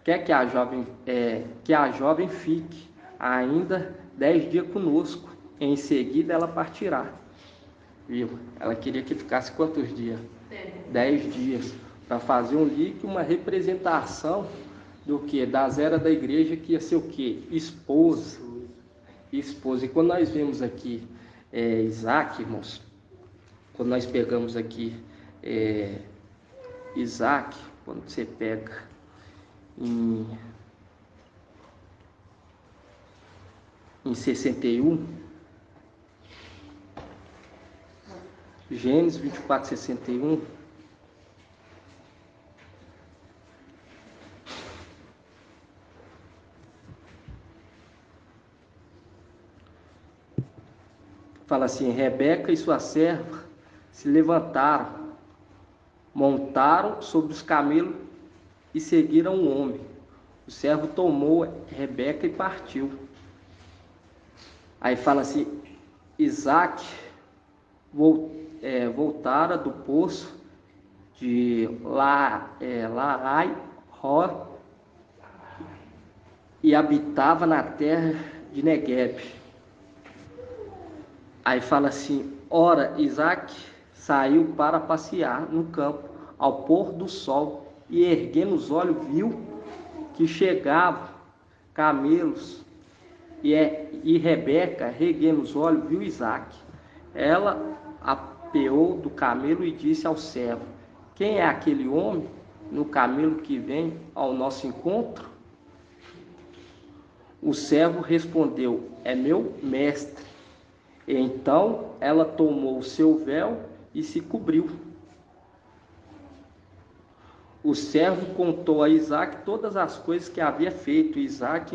quer que a jovem fique ainda 10 dias conosco, em seguida ela partirá. Viu? Ela queria que ficasse quantos dias? 10 dias, para fazer um link, uma representação do que? Das eras da igreja, que ia ser o que? Esposa. Esposa. E quando nós vemos aqui Isaac, irmãos, quando nós pegamos aqui Isaac, quando você pega em 61, Gênesis 24, 61, Fala assim: Rebeca e sua serva se levantaram, montaram sobre os camelos e seguiram o homem. O servo tomou Rebeca e partiu. Aí fala assim: Isaac voltara do poço de Larai-Ró e habitava na terra de Negueb. Aí fala assim: ora, Isaac saiu para passear no campo ao pôr do sol e, erguendo os olhos, viu que chegavam camelos. E Rebeca, erguendo os olhos, viu Isaac. Ela apeou do camelo e disse ao servo: quem é aquele homem no camelo que vem ao nosso encontro? O servo respondeu: é meu mestre. Então ela tomou o seu véu e se cobriu. O servo contou a Isaac todas as coisas que havia feito. Isaac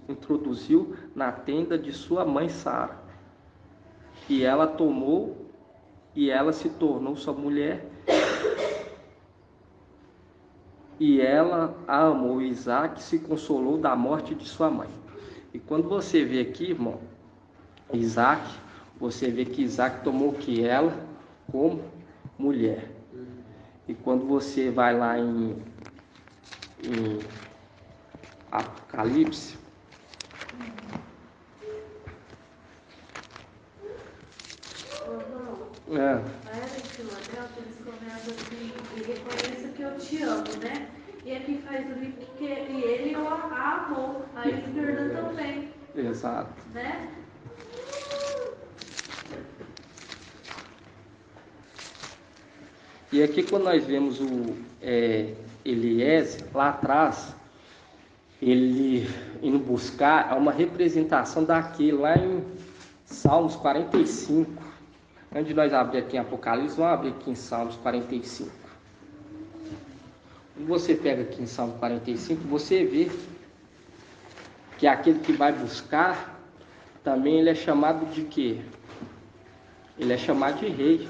introduziu na tenda de sua mãe Sara. E ela se tornou sua mulher. E ela a amou. Isaac se consolou da morte de sua mãe. E quando você vê aqui, irmão, Isaac, você vê que Isaac tomou que ela como mulher. E quando você vai lá em Apocalipse, Eles começam assim, e reconheça que eu te amo, né? E aqui faz o livro que ele a amou, aí ele perdoa também. Exato. Né? E aqui quando nós vemos o Eliezer, lá atrás, ele indo buscar, é uma representação daquele, lá em Salmos 45. Antes de nós abrir aqui em Apocalipse, vamos abrir aqui em Salmos 45. Quando você pega aqui em Salmos 45, você vê que aquele que vai buscar, também ele é chamado de quê? Ele é chamado de rei.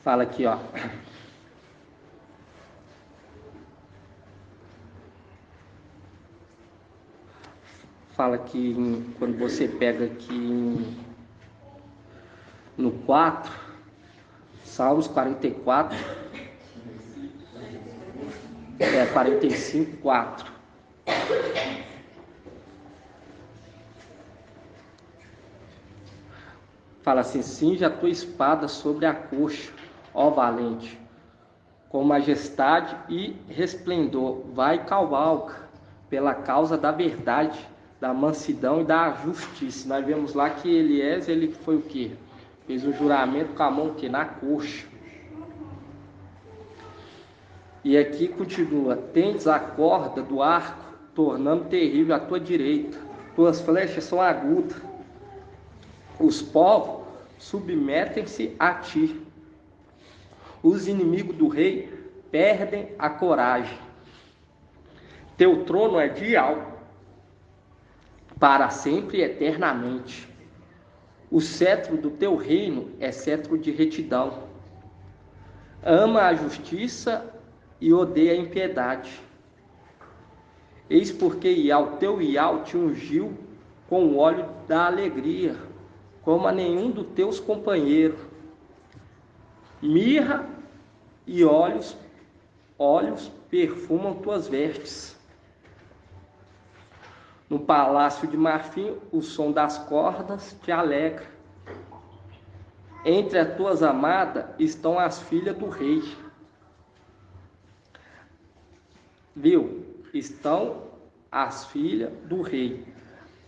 Fala aqui, ó. Fala que quando você pega aqui no 4, Salmos 44, 45, 4. Fala assim: cinge a tua espada sobre a coxa, ó valente, com majestade e resplendor, vai cavalca pela causa da verdade, da mansidão e da justiça. Nós vemos lá que Eliezer, ele foi o quê? Fez um juramento com a mão o quê? Na coxa. E aqui continua: tendes a corda do arco, tornando terrível a tua direita, tuas flechas são agudas, os povos submetem-se a ti. Os inimigos do rei perdem a coragem. Teu trono é de alto, para sempre e eternamente. O cetro do teu reino é cetro de retidão. Ama a justiça e odeia a impiedade. Eis porque Ial, teu Ial, te ungiu com o óleo da alegria, como a nenhum dos teus companheiros. Mirra e óleos perfumam tuas vestes. No palácio de marfim, o som das cordas te alegra. Entre as tuas amadas estão as filhas do rei. Viu? Estão as filhas do rei.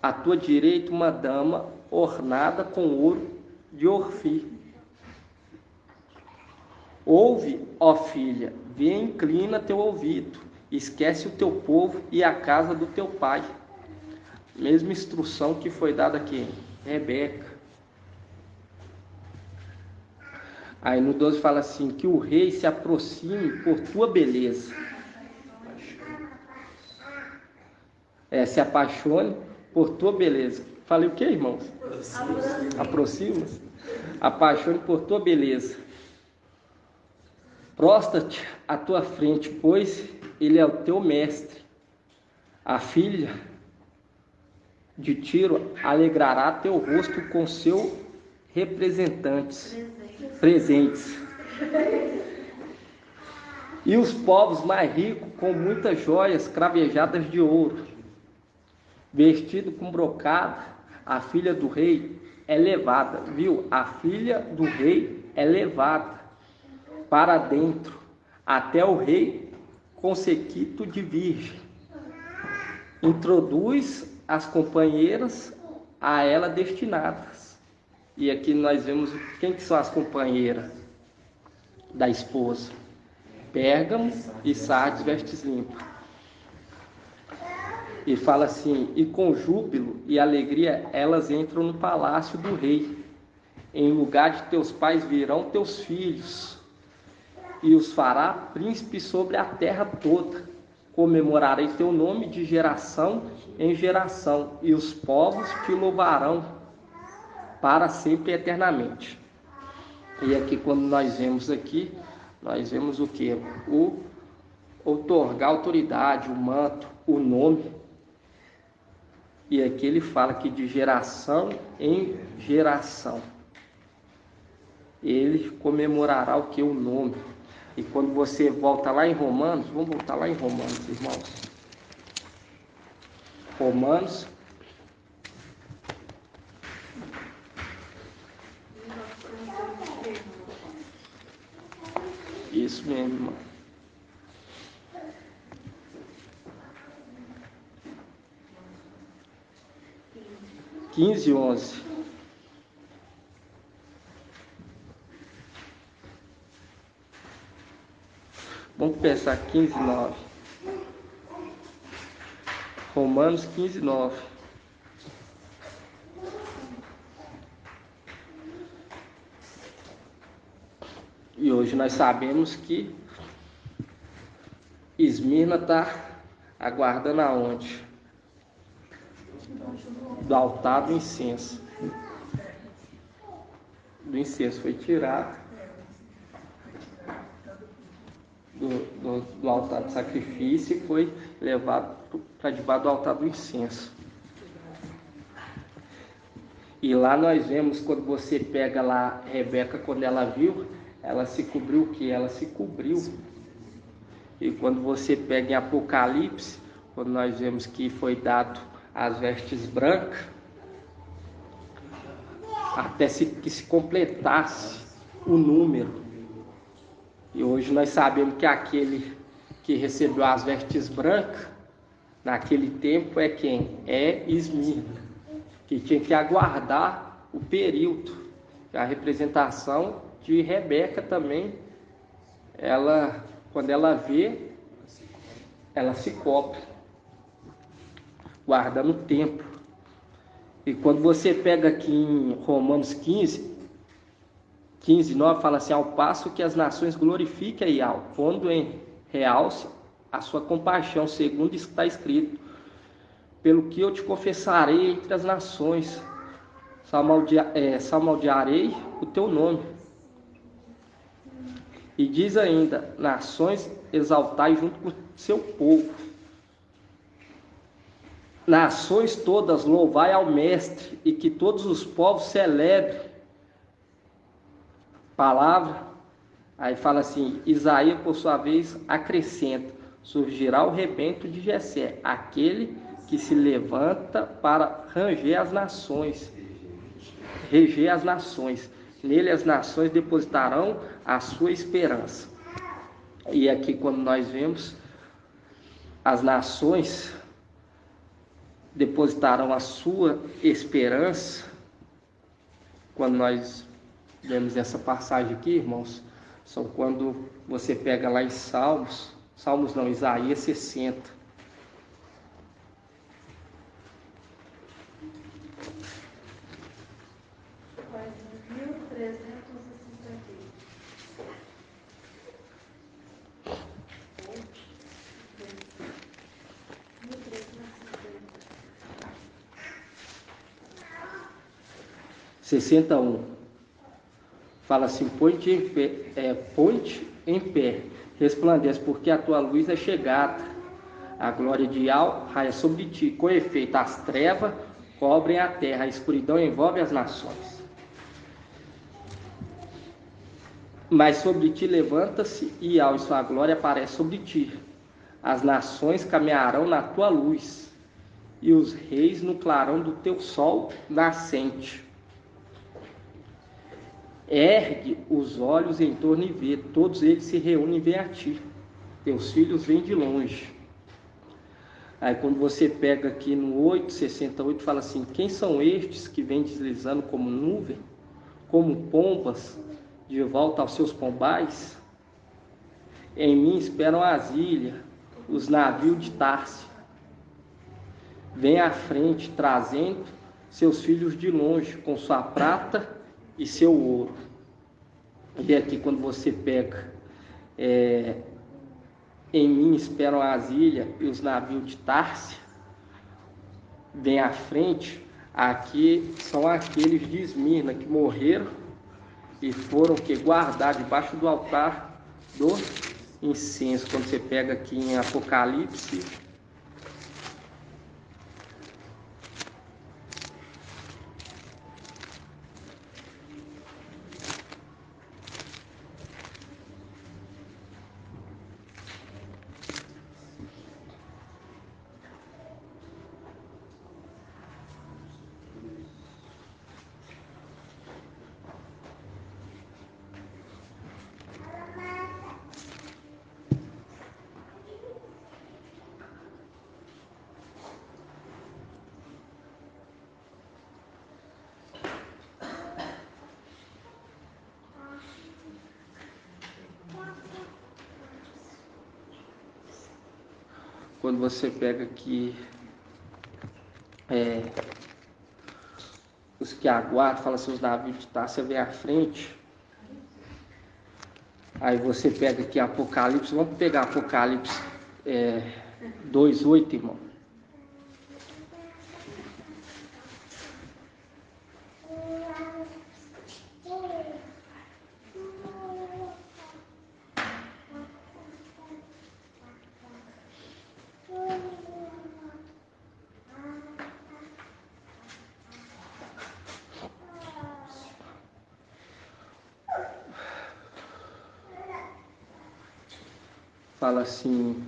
À tua direita uma dama ornada com ouro de Ofir. Ouve, ó filha, vê, inclina teu ouvido, esquece o teu povo e a casa do teu pai. Mesma instrução que foi dada aqui, Rebeca. Aí no 12 fala assim, que o rei se aproxime por tua beleza. Se apaixone por tua beleza. Falei o que, irmãos? Aproxima-se. Apaixone por tua beleza. Prostra-te à tua frente, pois ele é o teu mestre. A filha de Tiro alegrará teu rosto com seus presentes. E os povos mais ricos com muitas joias cravejadas de ouro. Vestido com brocado, a filha do rei é levada, viu? A filha do rei é levada para dentro, até o rei com séquito de virgem. Introduz as companheiras a ela destinadas. E aqui nós vemos quem que são as companheiras da esposa. Pérgamo e Sardes, vestes limpas. E fala assim, e com júbilo e alegria elas entram no palácio do rei. Em lugar de teus pais virão teus filhos, e os fará príncipes sobre a terra toda. Comemorarei teu nome de geração em geração, e os povos te louvarão para sempre e eternamente. E aqui quando nós vemos aqui, nós vemos o que? O outorgar autoridade, o manto, o nome. E aqui ele fala que de geração em geração ele comemorará o que? O nome. E quando você volta lá em Romanos, vamos voltar lá em Romanos, irmãos. Romanos. Isso mesmo, irmão. Quinze e 11. Vamos pensar 15 e 9. Romanos 15 e 9. E hoje nós sabemos que Esmirna está aguardando aonde? Do altar do incenso. Do incenso foi tirado do altar do sacrifício e foi levado para debaixo do altar do incenso. E lá nós vemos, quando você pega lá Rebeca, quando ela viu, ela se cobriu o que? Ela se cobriu. E quando você pega em Apocalipse, quando nós vemos que foi dado as vestes brancas, até que se completasse o número. E hoje nós sabemos que aquele que recebeu as vestes brancas, naquele tempo é quem? É Esmirna, que tinha que aguardar o período. A representação de Rebeca também, ela, quando ela vê, ela se cobre, guardando o tempo. E quando você pega aqui em Romanos 15, 9, fala assim, ao passo que as nações glorifiquem a Yahweh, pondo em realce a sua compaixão, segundo está escrito, pelo que eu te confessarei entre as nações, salmodiarei o teu nome. E diz ainda, nações exaltai junto com o seu povo. Nações todas louvai ao Mestre, e que todos os povos celebrem. Palavra, aí fala assim, Isaías por sua vez acrescenta, surgirá o rebento de Jessé, aquele que se levanta para reger as nações. Nele as nações depositarão a sua esperança. E aqui quando nós vemos, as nações depositarão a sua esperança quando nós lemos essa passagem aqui, irmãos, são quando você pega lá em Salmos não, Isaías 60. Página 1361. 61. Fala assim: põe-te em pé, resplandece, porque a tua luz é chegada, a glória de Yahweh raia sobre ti. Com efeito, as trevas cobrem a terra, a escuridão envolve as nações. Mas sobre ti levanta-se, e Yahweh, sua glória aparece sobre ti. As nações caminharão na tua luz, e os reis no clarão do teu sol nascente. Ergue os olhos em torno e vê, todos eles se reúnem e vêm a ti. Teus filhos vêm de longe. Aí quando você pega aqui no 8:68, fala assim: quem são estes que vêm deslizando como nuvem, como pombas de volta aos seus pombais? Em mim esperam as ilhas, os navios de Tarse. Vem à frente, trazendo seus filhos de longe, com sua prata e seu ouro. E aqui quando você pega em mim esperam as ilhas e os navios de Tarse, vem à frente, aqui são aqueles de Esmirna que morreram e foram guardados debaixo do altar do incenso. Quando você pega aqui em Apocalipse, quando você pega aqui os que aguardam, fala assim, os navios de Tarse vem à frente. Aí você pega aqui Apocalipse, vamos pegar Apocalipse 2:8, irmão. Fala assim: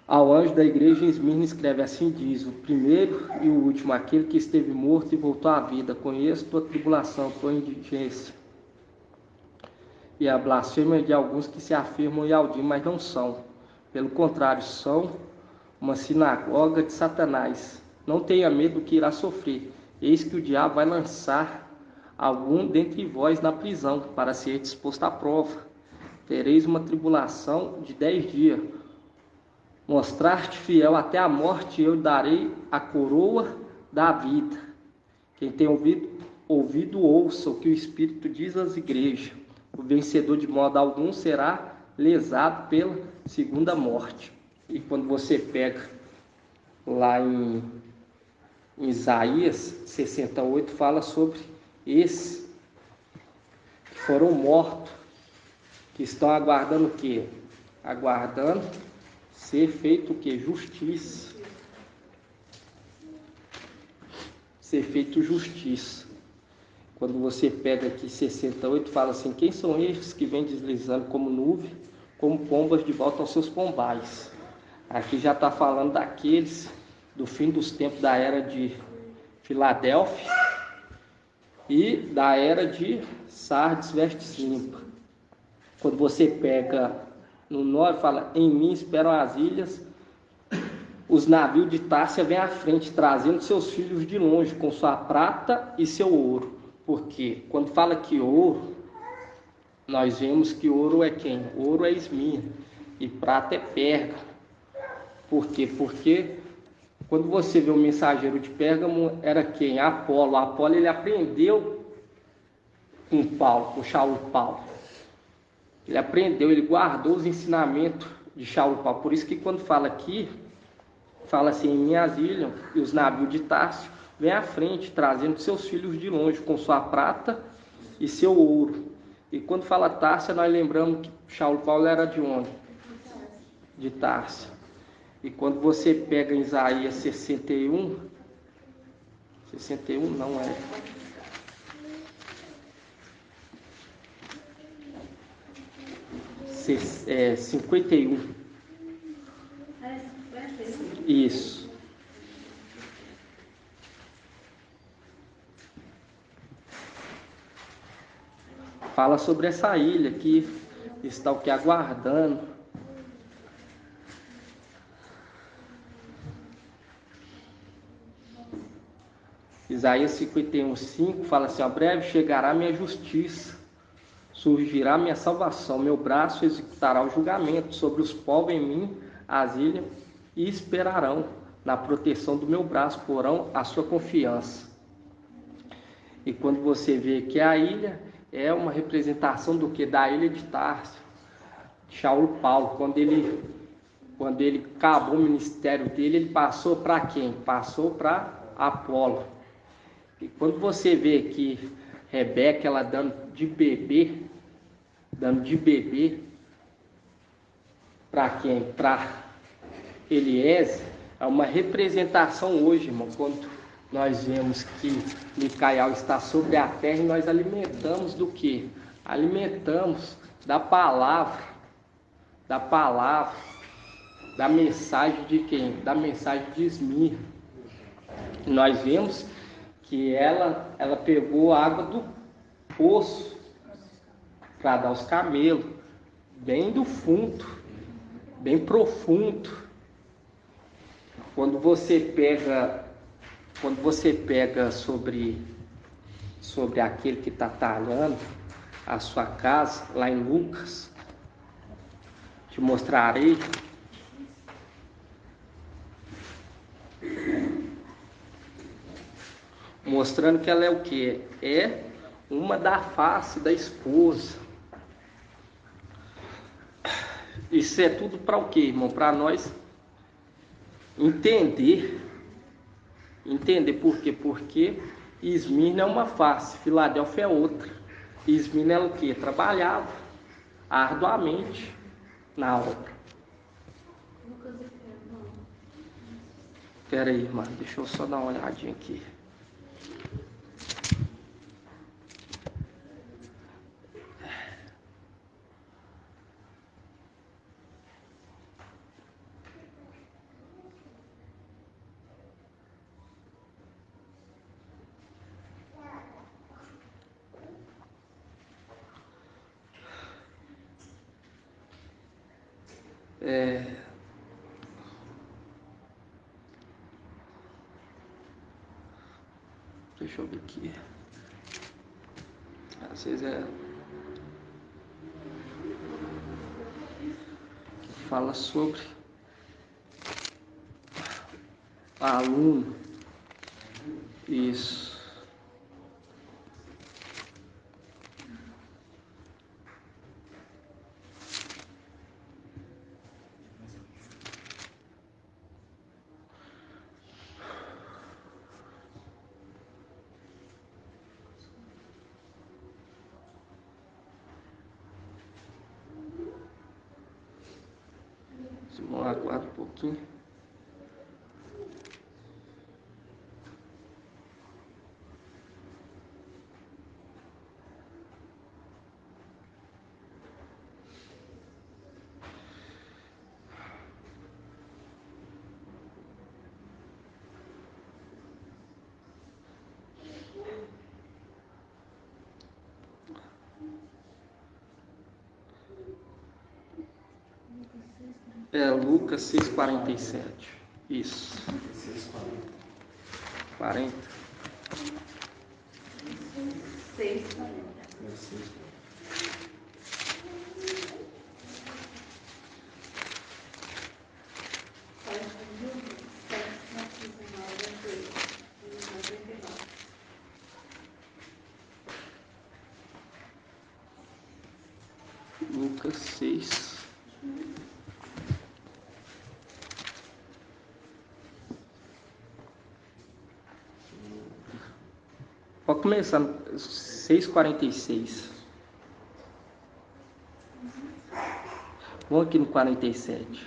ao anjo da igreja em Esmirna escreve, assim diz, o primeiro e o último, aquele que esteve morto e voltou à vida. Conheço tua tribulação, tua indigência e a blasfêmia de alguns que se afirmam Yaldim, mas não são. Pelo contrário, são uma sinagoga de Satanás. Não tenha medo do que irá sofrer. Eis que o diabo vai lançar algum dentre vós na prisão, para ser disposto à prova. Tereis uma tribulação de 10 dias. Mostrar-te fiel até a morte, eu darei a coroa da vida. Quem tem ouvido, ouça o que o Espírito diz às igrejas. O vencedor de modo algum será lesado pela segunda morte. E quando você pega lá em Isaías 68, fala sobre esses que foram mortos, que estão aguardando o quê? Aguardando ser feito o quê? Justiça. Ser feito justiça. Quando você pega aqui 68, fala assim: quem são estes que vêm deslizando como nuvem, como pombas de volta aos seus pombais? Aqui já está falando daqueles do fim dos tempos da era de Filadélfia e da era de Sardes, vestes limpas. Quando você pega no 9, fala: em mim esperam as ilhas, os navios de Társia vêm à frente, trazendo seus filhos de longe, com sua prata e seu ouro. Porque quando fala que ouro, nós vemos que ouro é quem? Ouro é Esmirna e prata é Pérgamo. Por quê? Porque quando você vê o mensageiro de Pérgamo, era quem? Apolo. Apolo ele aprendeu com Paulo, com Shaul Paulo. Ele aprendeu, ele guardou os ensinamentos de Shaul Paulo. Por isso que quando fala aqui, fala assim, em minhas ilhas, e os navios de Társio vêm à frente, trazendo seus filhos de longe, com sua prata e seu ouro. E quando fala Társia, nós lembramos que Shaul Paulo era de onde? De Társia. E quando você pega em Isaías 61 não é. 51. Isso. Fala sobre essa ilha que está o que aguardando. Isaías 51:5 fala assim: a breve chegará minha justiça, surgirá minha salvação, meu braço executará o julgamento sobre os povos em mim, as ilhas, e esperarão na proteção do meu braço, porão a sua confiança. E quando você vê que a ilha é uma representação do que? Da ilha de Társio, de Shaul Paulo, quando ele acabou o ministério dele, ele passou para quem? Passou para Apolo. E quando você vê que Rebeca, ela dando de beber para quem? Para Eliezer, é uma representação hoje, irmão, quando nós vemos que Micael está sobre a terra e nós alimentamos do quê? Alimentamos da palavra, da mensagem de quem? Da mensagem de Esmirna. Nós vemos que ela pegou a água do poço para dar aos camelos, bem do fundo, bem profundo. Quando você pega sobre aquele que está talhando a sua casa, lá em Lucas, te mostrarei. Mostrando que ela é o quê? É uma da face da esposa. Isso é tudo para o quê, irmão? Para nós entender por quê? Porque Esmirna é uma face, Filadélfia é outra. Esmirna é o quê? Trabalhava arduamente na obra. Espera aí, irmão, deixa eu só dar uma olhadinha aqui. Deixa eu ver aqui. Às vezes fala sobre aluno. Isso. Vamos aguardar um pouquinho. Lucas 6:47. Isso. 40. 6:40. Lucas 6. Pode começar no 6:46. Vamos aqui no 47.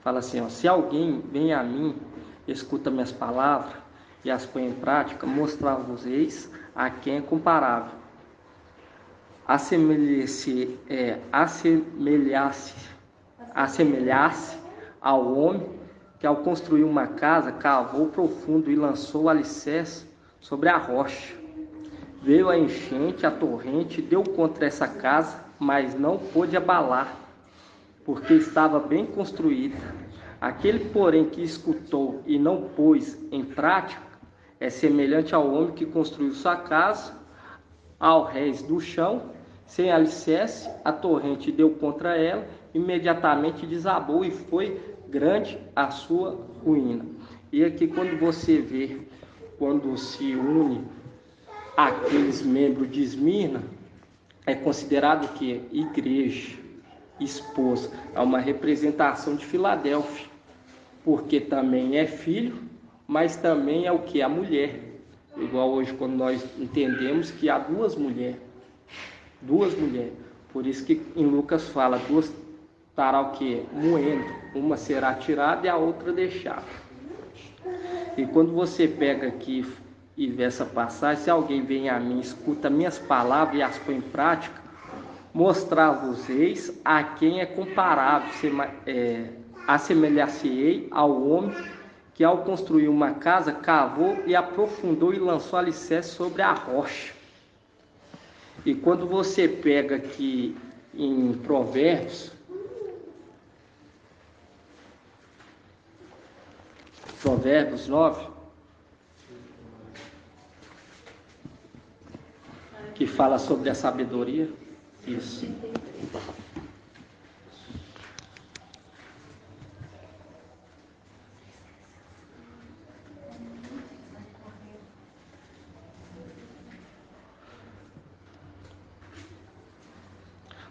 Fala assim, ó, se alguém vem a mim, escuta minhas palavras e as põe em prática, mostrar-vos-eis a quem é comparável. Assemelhar-se ao homem que, ao construir uma casa, cavou profundo e lançou o alicerce sobre a rocha. Veio a enchente, a torrente, deu contra essa casa, mas não pôde abalar, porque estava bem construída. Aquele, porém, que escutou e não pôs em prática, é semelhante ao homem que construiu sua casa ao rés do chão, sem alicerce. A torrente deu contra ela, imediatamente desabou e foi grande a sua ruína. E aqui, quando você vê, quando se une aqueles membros de Esmirna, é considerado que igreja, esposa, é uma representação de Filadélfia, porque também é filho, mas também é o que? A mulher. Igual hoje, quando nós entendemos que há duas mulheres. Por isso que em Lucas fala, duas estará o que? Moendo. Uma será tirada e a outra deixada. E quando você pega aqui e vê essa passagem, se alguém vem a mim, escuta minhas palavras e as põe em prática, mostrar-vos-eis a quem é comparável, assemelhar-se-ei ao homem que, ao construir uma casa, cavou e aprofundou e lançou alicerce sobre a rocha. E quando você pega aqui em Provérbios 9, que fala sobre a sabedoria, isso.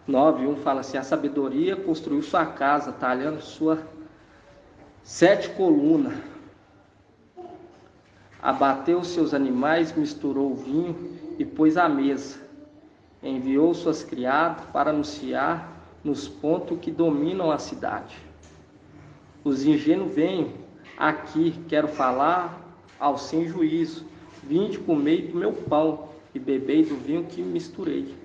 Um fala assim, a sabedoria construiu sua casa, talhando sua 7 colunas, abateu seus animais, misturou o vinho e pôs à mesa, enviou suas criadas para anunciar nos pontos que dominam a cidade. Os ingênuos vêm aqui, quero falar ao sem juízo, vinde comei do meu pão e bebei do vinho que misturei.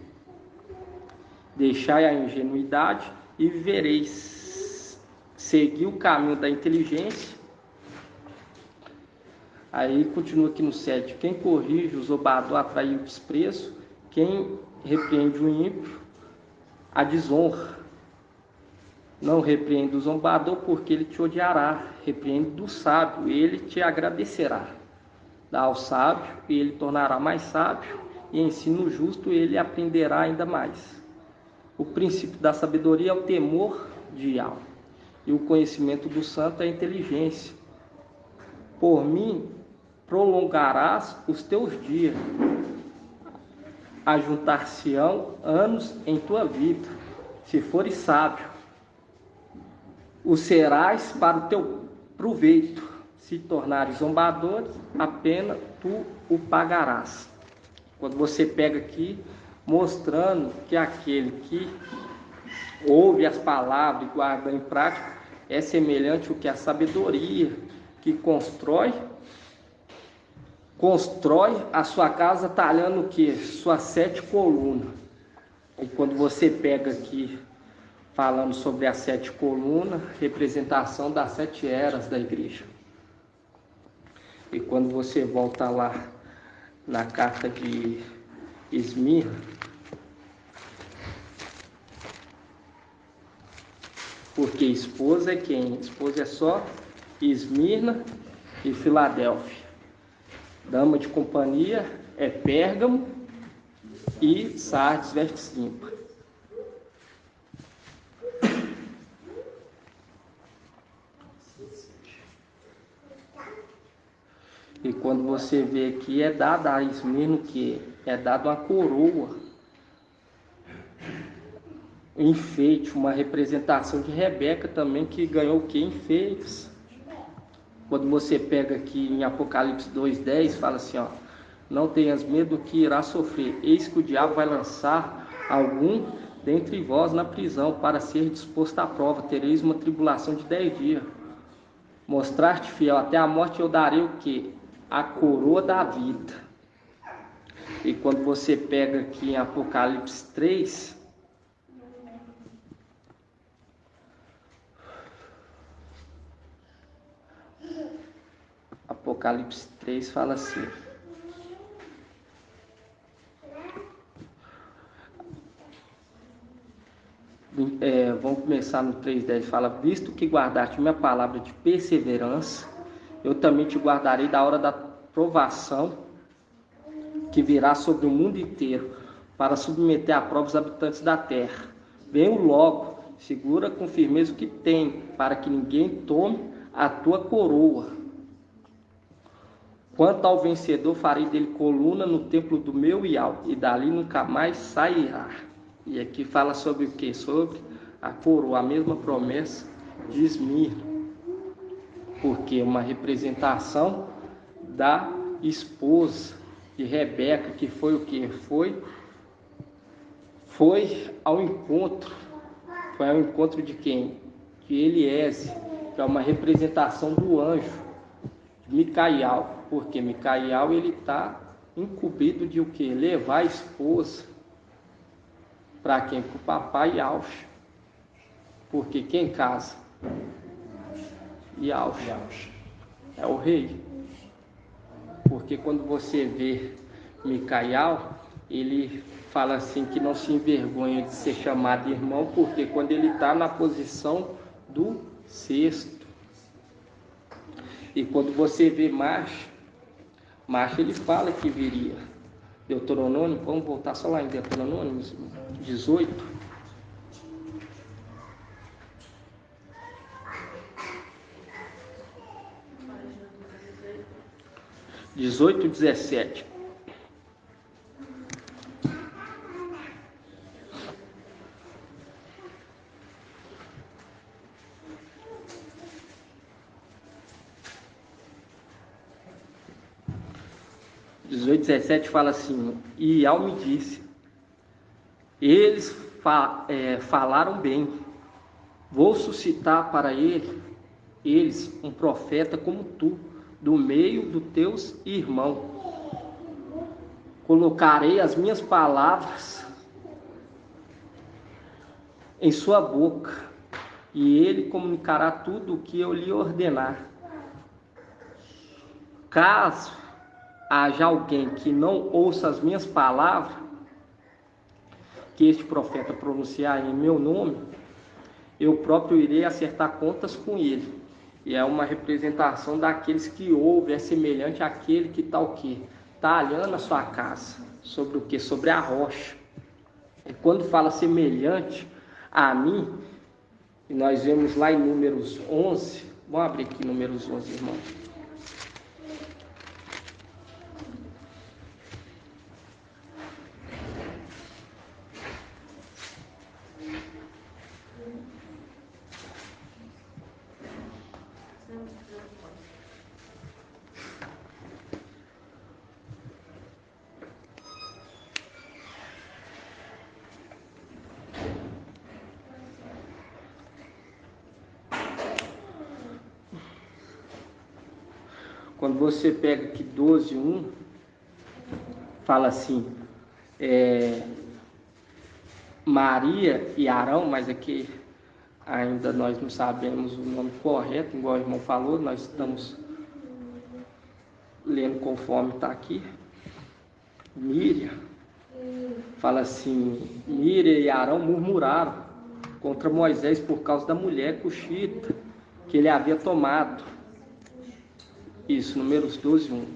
Deixai a ingenuidade e vivereis. Segui o caminho da inteligência. Aí continua aqui no 7. Quem corrige o zombador atrai o desprezo. Quem repreende o ímpio, a desonra. Não repreende o zombador, porque ele te odiará. Repreende do sábio, ele te agradecerá. Dá ao sábio, e ele tornará mais sábio. E ensina o justo, ele aprenderá ainda mais. O princípio da sabedoria é o temor de Yahweh, e o conhecimento do santo é a inteligência. Por mim prolongarás os teus dias, ajuntar-se-ão anos em tua vida. Se fores sábio, o serás para o teu proveito. Se tornares zombador, apenas tu o pagarás. Quando você pega aqui, mostrando que aquele que ouve as palavras e guarda em prática é semelhante ao que a sabedoria, que constrói a sua casa talhando o que? Suas 7 colunas. E quando você pega aqui, falando sobre as 7 colunas, representação das 7 eras da igreja. E quando você volta lá na carta de Esmirna, porque esposa é quem? Esposa é só Esmirna e Filadélfia. Dama de companhia é Pérgamo e Sardes, verso 5. E quando você vê aqui, é dado a Esmirna que é dado uma coroa, um enfeite, uma representação de Rebeca também, que ganhou o que? Enfeites. Quando você pega aqui em Apocalipse 2:10, fala assim, ó: não tenhas medo do que irá sofrer, eis que o diabo vai lançar algum dentre vós na prisão, para ser disposto à prova, tereis uma tribulação de 10 dias. Mostrar-te fiel até a morte, eu darei o que? A coroa da vida. E quando você pega aqui em Apocalipse 3, Apocalipse 3 fala assim: vamos começar no 3:10, fala: visto que guardaste minha palavra de perseverança, eu também te guardarei da hora da provação que virá sobre o mundo inteiro, para submeter à prova os habitantes da terra. Venho logo, segura com firmeza o que tem, para que ninguém tome a tua coroa. Quanto ao vencedor, farei dele coluna no templo do meu Iau, e dali nunca mais sairá. E aqui fala sobre o que? Sobre a coroa, a mesma promessa de Esmirna, porque é uma representação da esposa de Rebeca, que foi o que? Foi ao encontro. Foi ao encontro de quem? De Eliézer, que é uma representação do anjo, de Micael. Porque Micael, ele está incumbido de o que? Levar a esposa para quem? Para o papai Yaush. Porque quem casa? Yaush. É o rei. Porque quando você vê Micael, ele fala assim que não se envergonha de ser chamado irmão, porque quando ele está na posição do sexto. E quando você vê Macho, ele fala que viria. Deuteronômio, vamos voltar só lá em Deuteronômio 18. 18:17. Fala assim: e Iau me disse, eles falaram bem, vou suscitar para eles um profeta como tu, do meio dos teus irmãos. Colocarei as minhas palavras em sua boca, e ele comunicará tudo o que eu lhe ordenar. Caso haja alguém que não ouça as minhas palavras, que este profeta pronunciar em meu nome, eu próprio irei acertar contas com ele. E é uma representação daqueles que ouvem, é semelhante àquele que está o quê? Talhando a sua casa. Sobre o quê? Sobre a rocha. E quando fala semelhante a mim, e nós vemos lá em Números 11, vamos abrir aqui Números 11, irmão. Quando você pega aqui 12:1, fala assim, Maria e Arão, mas aqui ainda nós não sabemos o nome correto, igual o irmão falou, nós estamos lendo conforme está aqui. Miriam, fala assim, Miriam e Arão murmuraram contra Moisés por causa da mulher cuxita que ele havia tomado. Isso, Números 12, 1.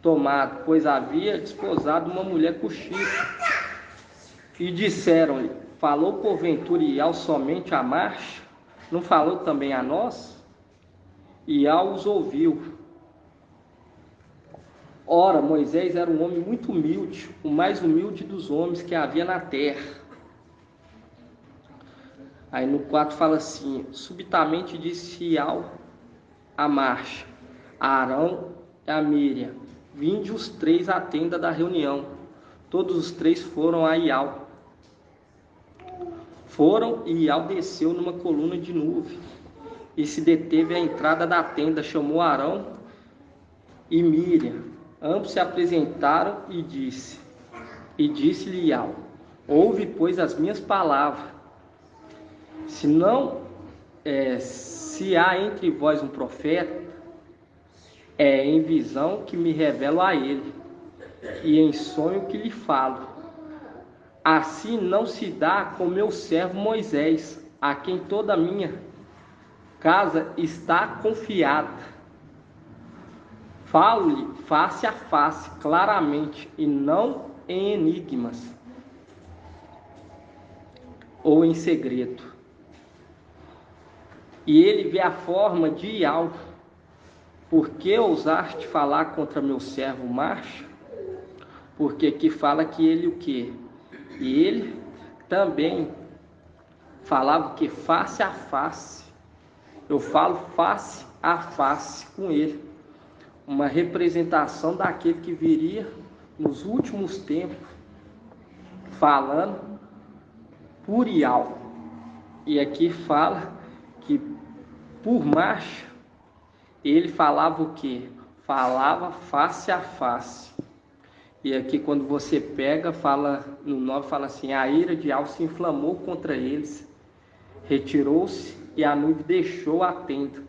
Tomado, pois havia desposado uma mulher cuxita. E disseram-lhe: falou porventura Ial somente a Marcha? Não falou também a nós? Ial os ouviu. Ora, Moisés era um homem muito humilde, o mais humilde dos homens que havia na terra. Aí no 4 fala assim: subitamente disse Ial a Marcha, a Arão e a Míriam: vinde os três à tenda da reunião. Todos os três foram a Ial. Foram e Ial desceu numa coluna de nuvem e se deteve à entrada da tenda, chamou Arão e Míriam. Ambos se apresentaram e disse-lhe Ial: ouve, pois, as minhas palavras. Se há entre vós um profeta, é em visão que me revelo a ele, e em sonho que lhe falo. Assim não se dá com meu servo Moisés, a quem toda a minha casa está confiada. Falo-lhe face a face, claramente, e não em enigmas ou em segredo. E ele vê a forma de Ial. Por que ousaste falar contra meu servo Marcha? Porque aqui fala que ele o quê? E ele também falava que face a face. Eu falo face a face com ele. Uma representação daquele que viria nos últimos tempos, falando por Ial. E aqui fala que por Marcha, ele falava o quê? Falava face a face. E aqui quando você pega, fala no 9, fala assim: a ira de Ial se inflamou contra eles, retirou-se e a nuvem deixou a tenda.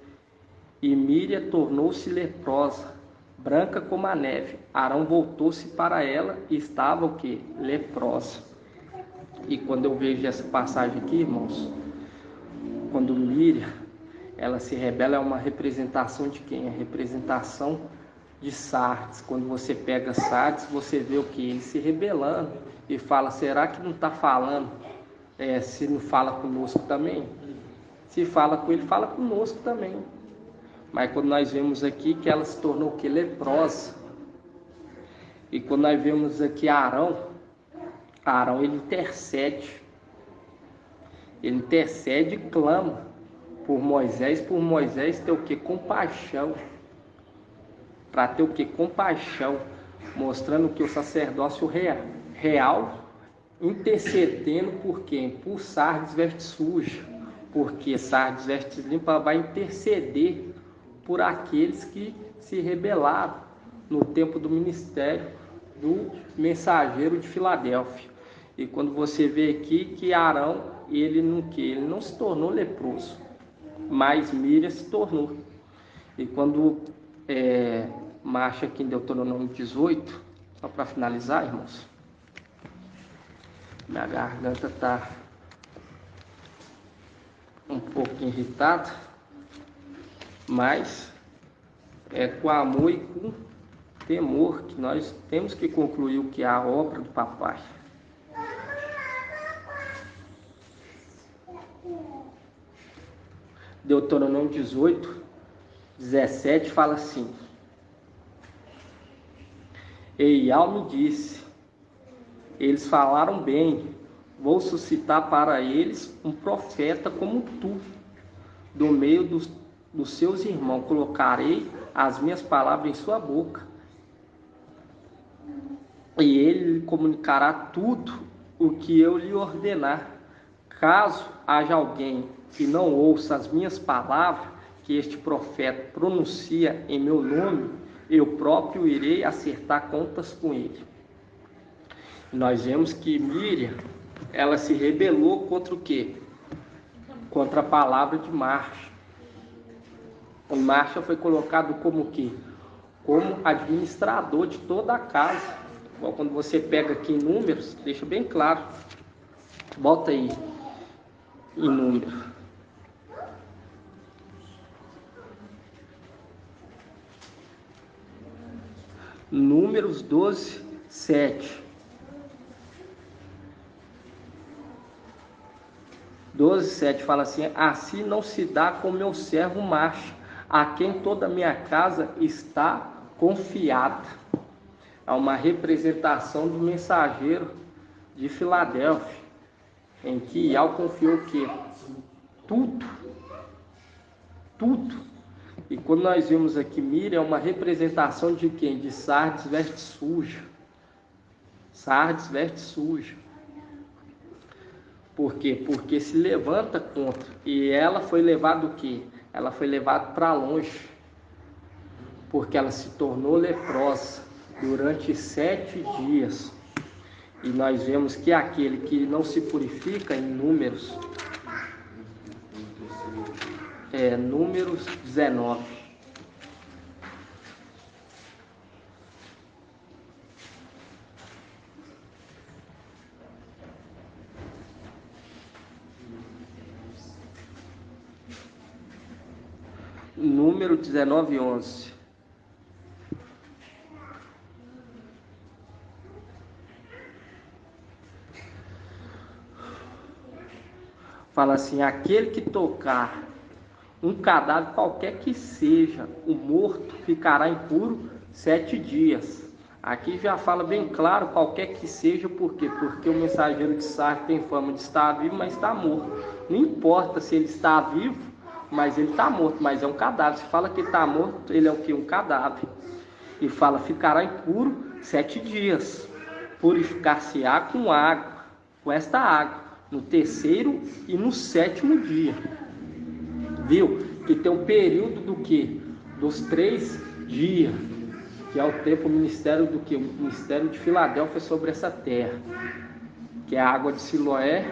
E Míriam tornou-se leprosa, branca como a neve. Arão voltou-se para ela e estava o quê? Leprosa. E quando eu vejo essa passagem aqui, irmãos, quando Míriam, ela se rebela, é uma representação de quem? É representação de Sardes. Quando você pega Sardes, você vê o que? Ele se rebelando e fala: será que não está falando? Se não fala conosco também? Se fala com ele, fala conosco também. Mas quando nós vemos aqui que ela se tornou o que? Leprosa. E quando nós vemos aqui Arão, ele intercede. Ele intercede e clama por Moisés ter o que? Compaixão. Para ter o que? Compaixão. Mostrando que o sacerdócio real intercedendo por quem? Por Sardes veste suja. Porque Sardes veste limpa vai interceder por aqueles que se rebelaram no tempo do ministério do mensageiro de Filadélfia. E quando você vê aqui que Arão, ele não se tornou leproso, mas Míriam se tornou. E quando marcha aqui em Deuteronômio 18, só para finalizar, irmãos, minha garganta está um pouco irritada, mas é com amor e com temor que nós temos que concluir o que é a obra do papai. Deuteronômio 18, 17 fala assim: Ial me disse, eles falaram bem, vou suscitar para eles um profeta como tu, do meio dos seus irmãos, colocarei as minhas palavras em sua boca, e ele lhe comunicará tudo o que eu lhe ordenar. Caso haja alguém que não ouça as minhas palavras, que este profeta pronuncia em meu nome, eu próprio irei acertar contas com ele. Nós vemos que Míriam, ela se rebelou contra o quê? Contra a palavra de Marcha. O Marcha foi colocado como o quê? Como administrador de toda a casa. Bom, quando você pega aqui em Números, deixa bem claro. Bota aí em Números. Números 12, 7. 12, 7 fala assim: assim não se dá com meu servo macho, a quem toda a minha casa está confiada. É uma representação do mensageiro de Filadélfia, em que Yahweh confiou o quê? Tudo. Tudo. E quando nós vimos aqui Miriam, é uma representação de quem? De Sardes veste suja. Sardes veste suja. Por quê? Porque se levanta contra. E ela foi levada o quê? Ela foi levada para longe. Porque ela se tornou leprosa durante 7 dias. E nós vemos que aquele que não se purifica, em Números, Números 19. Número 19, 11. Fala assim: aquele que tocar um cadáver qualquer que seja, o morto ficará impuro 7 dias. Aqui já fala bem claro, qualquer que seja, por quê? Porque o mensageiro de Sardes tem fama de estar vivo, mas está morto. Não importa se ele está vivo, mas ele está morto, mas é um cadáver. Se fala que ele está morto, ele é o que? Um cadáver. E fala: ficará impuro 7 dias. Purificar-se-á com água, com esta água, no 3º e no 7º dia. Viu? Que tem um período do que? Dos 3 dias, que é o tempo, o ministério do que? O ministério de Filadélfia sobre essa terra, que é a água de Siloé,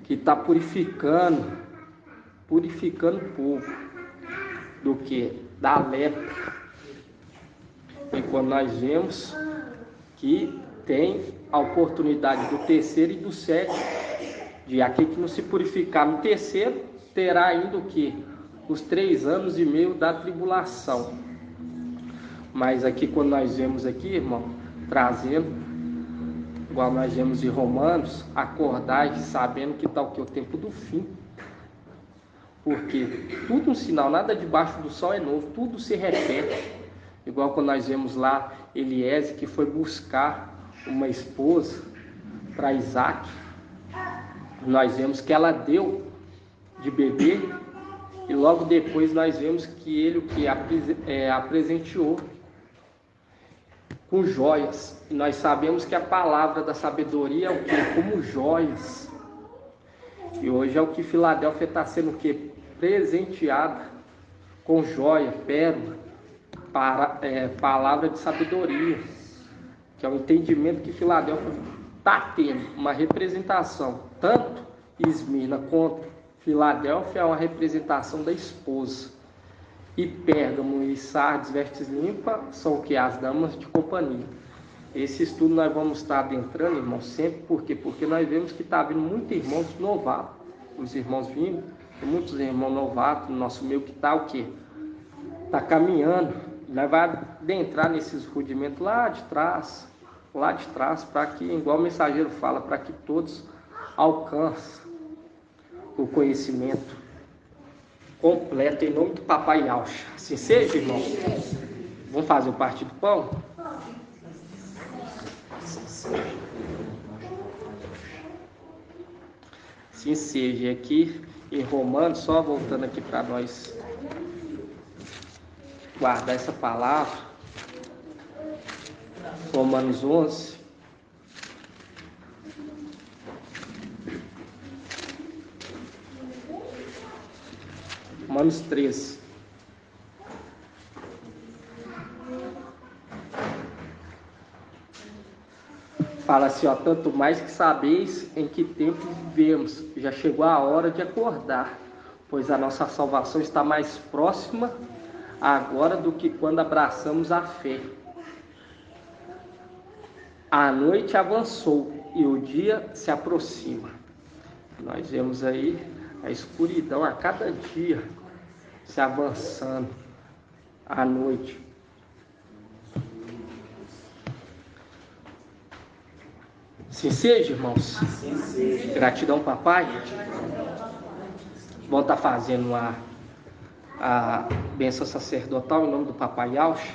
que está purificando o povo do que? Da lepra. E quando nós vemos que tem a oportunidade do 3º e do 7º dia, aquele que não se purificar no 3º, terá ainda o que? Os 3 anos e meio da tribulação. Mas aqui, quando nós vemos aqui, irmão, trazendo, igual nós vemos em Romanos, acordai sabendo que está o que? O tempo do fim. Porque tudo um sinal, nada debaixo do sol é novo, tudo se repete. Igual quando nós vemos lá Eliezer, que foi buscar uma esposa para Isaac, nós vemos que ela deu de beber, e logo depois nós vemos que ele o que apresenteou com joias. E nós sabemos que a palavra da sabedoria é o que? Como joias. E hoje é o que Filadélfia está sendo o que? Presenteada com joia, pérola, palavra de sabedoria, que é o entendimento que Filadélfia está tendo, uma representação, tanto Esmirna quanto Filadélfia é uma representação da esposa. E Pérgamo e Sardes, vestes limpas, são o que? As damas de companhia. Esse estudo nós vamos estar adentrando, irmãos, sempre. Por quê? Porque nós vemos que está vindo muitos irmãos novatos. Os irmãos vindo, tem muitos irmãos novatos no nosso meio que está o quê? Está caminhando. Nós vamos adentrar nesses rudimentos lá de trás, para que, igual o mensageiro fala, para que todos alcancem o conhecimento completo, em nome do Papai Yaucha. Assim seja, irmão. Vamos fazer o partir do pão? Assim seja. E aqui em Romanos, só voltando aqui para nós guardar essa palavra, Romanos 11. Romanos 13. Fala assim, ó: tanto mais que sabeis em que tempo vivemos, já chegou a hora de acordar, pois a nossa salvação está mais próxima agora do que quando abraçamos a fé. A noite avançou e o dia se aproxima. Nós vemos aí a escuridão a cada dia se avançando à noite. Assim seja, irmãos. Assim seja. Gratidão, papai. Vamos estar fazendo a bênção sacerdotal em nome do papai Yaucha.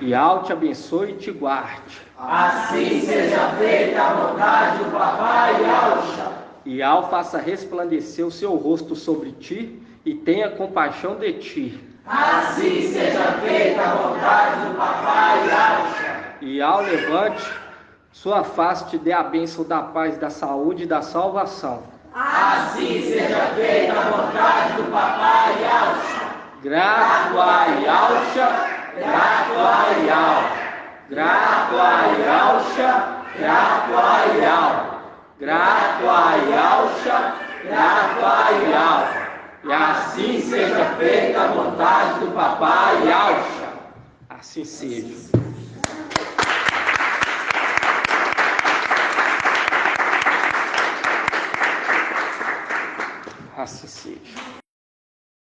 Yau te abençoe e te guarde. Assim seja feita a vontade do papai Yaucha. Yau faça resplandecer o seu rosto sobre ti e tenha compaixão de ti. Assim seja feita a vontade do papai Yaucha. Yau levante sua face, te dê a bênção da paz, da saúde e da salvação. Assim seja feita a vontade do papai Yaucha. Grato a Yaucha, grato a Yau. Grato a Yaucha, grato a Yau. Grato a Yaucha, grato a Yau. E assim seja feita a vontade do papai Yaucha. Assim seja. Assim seja.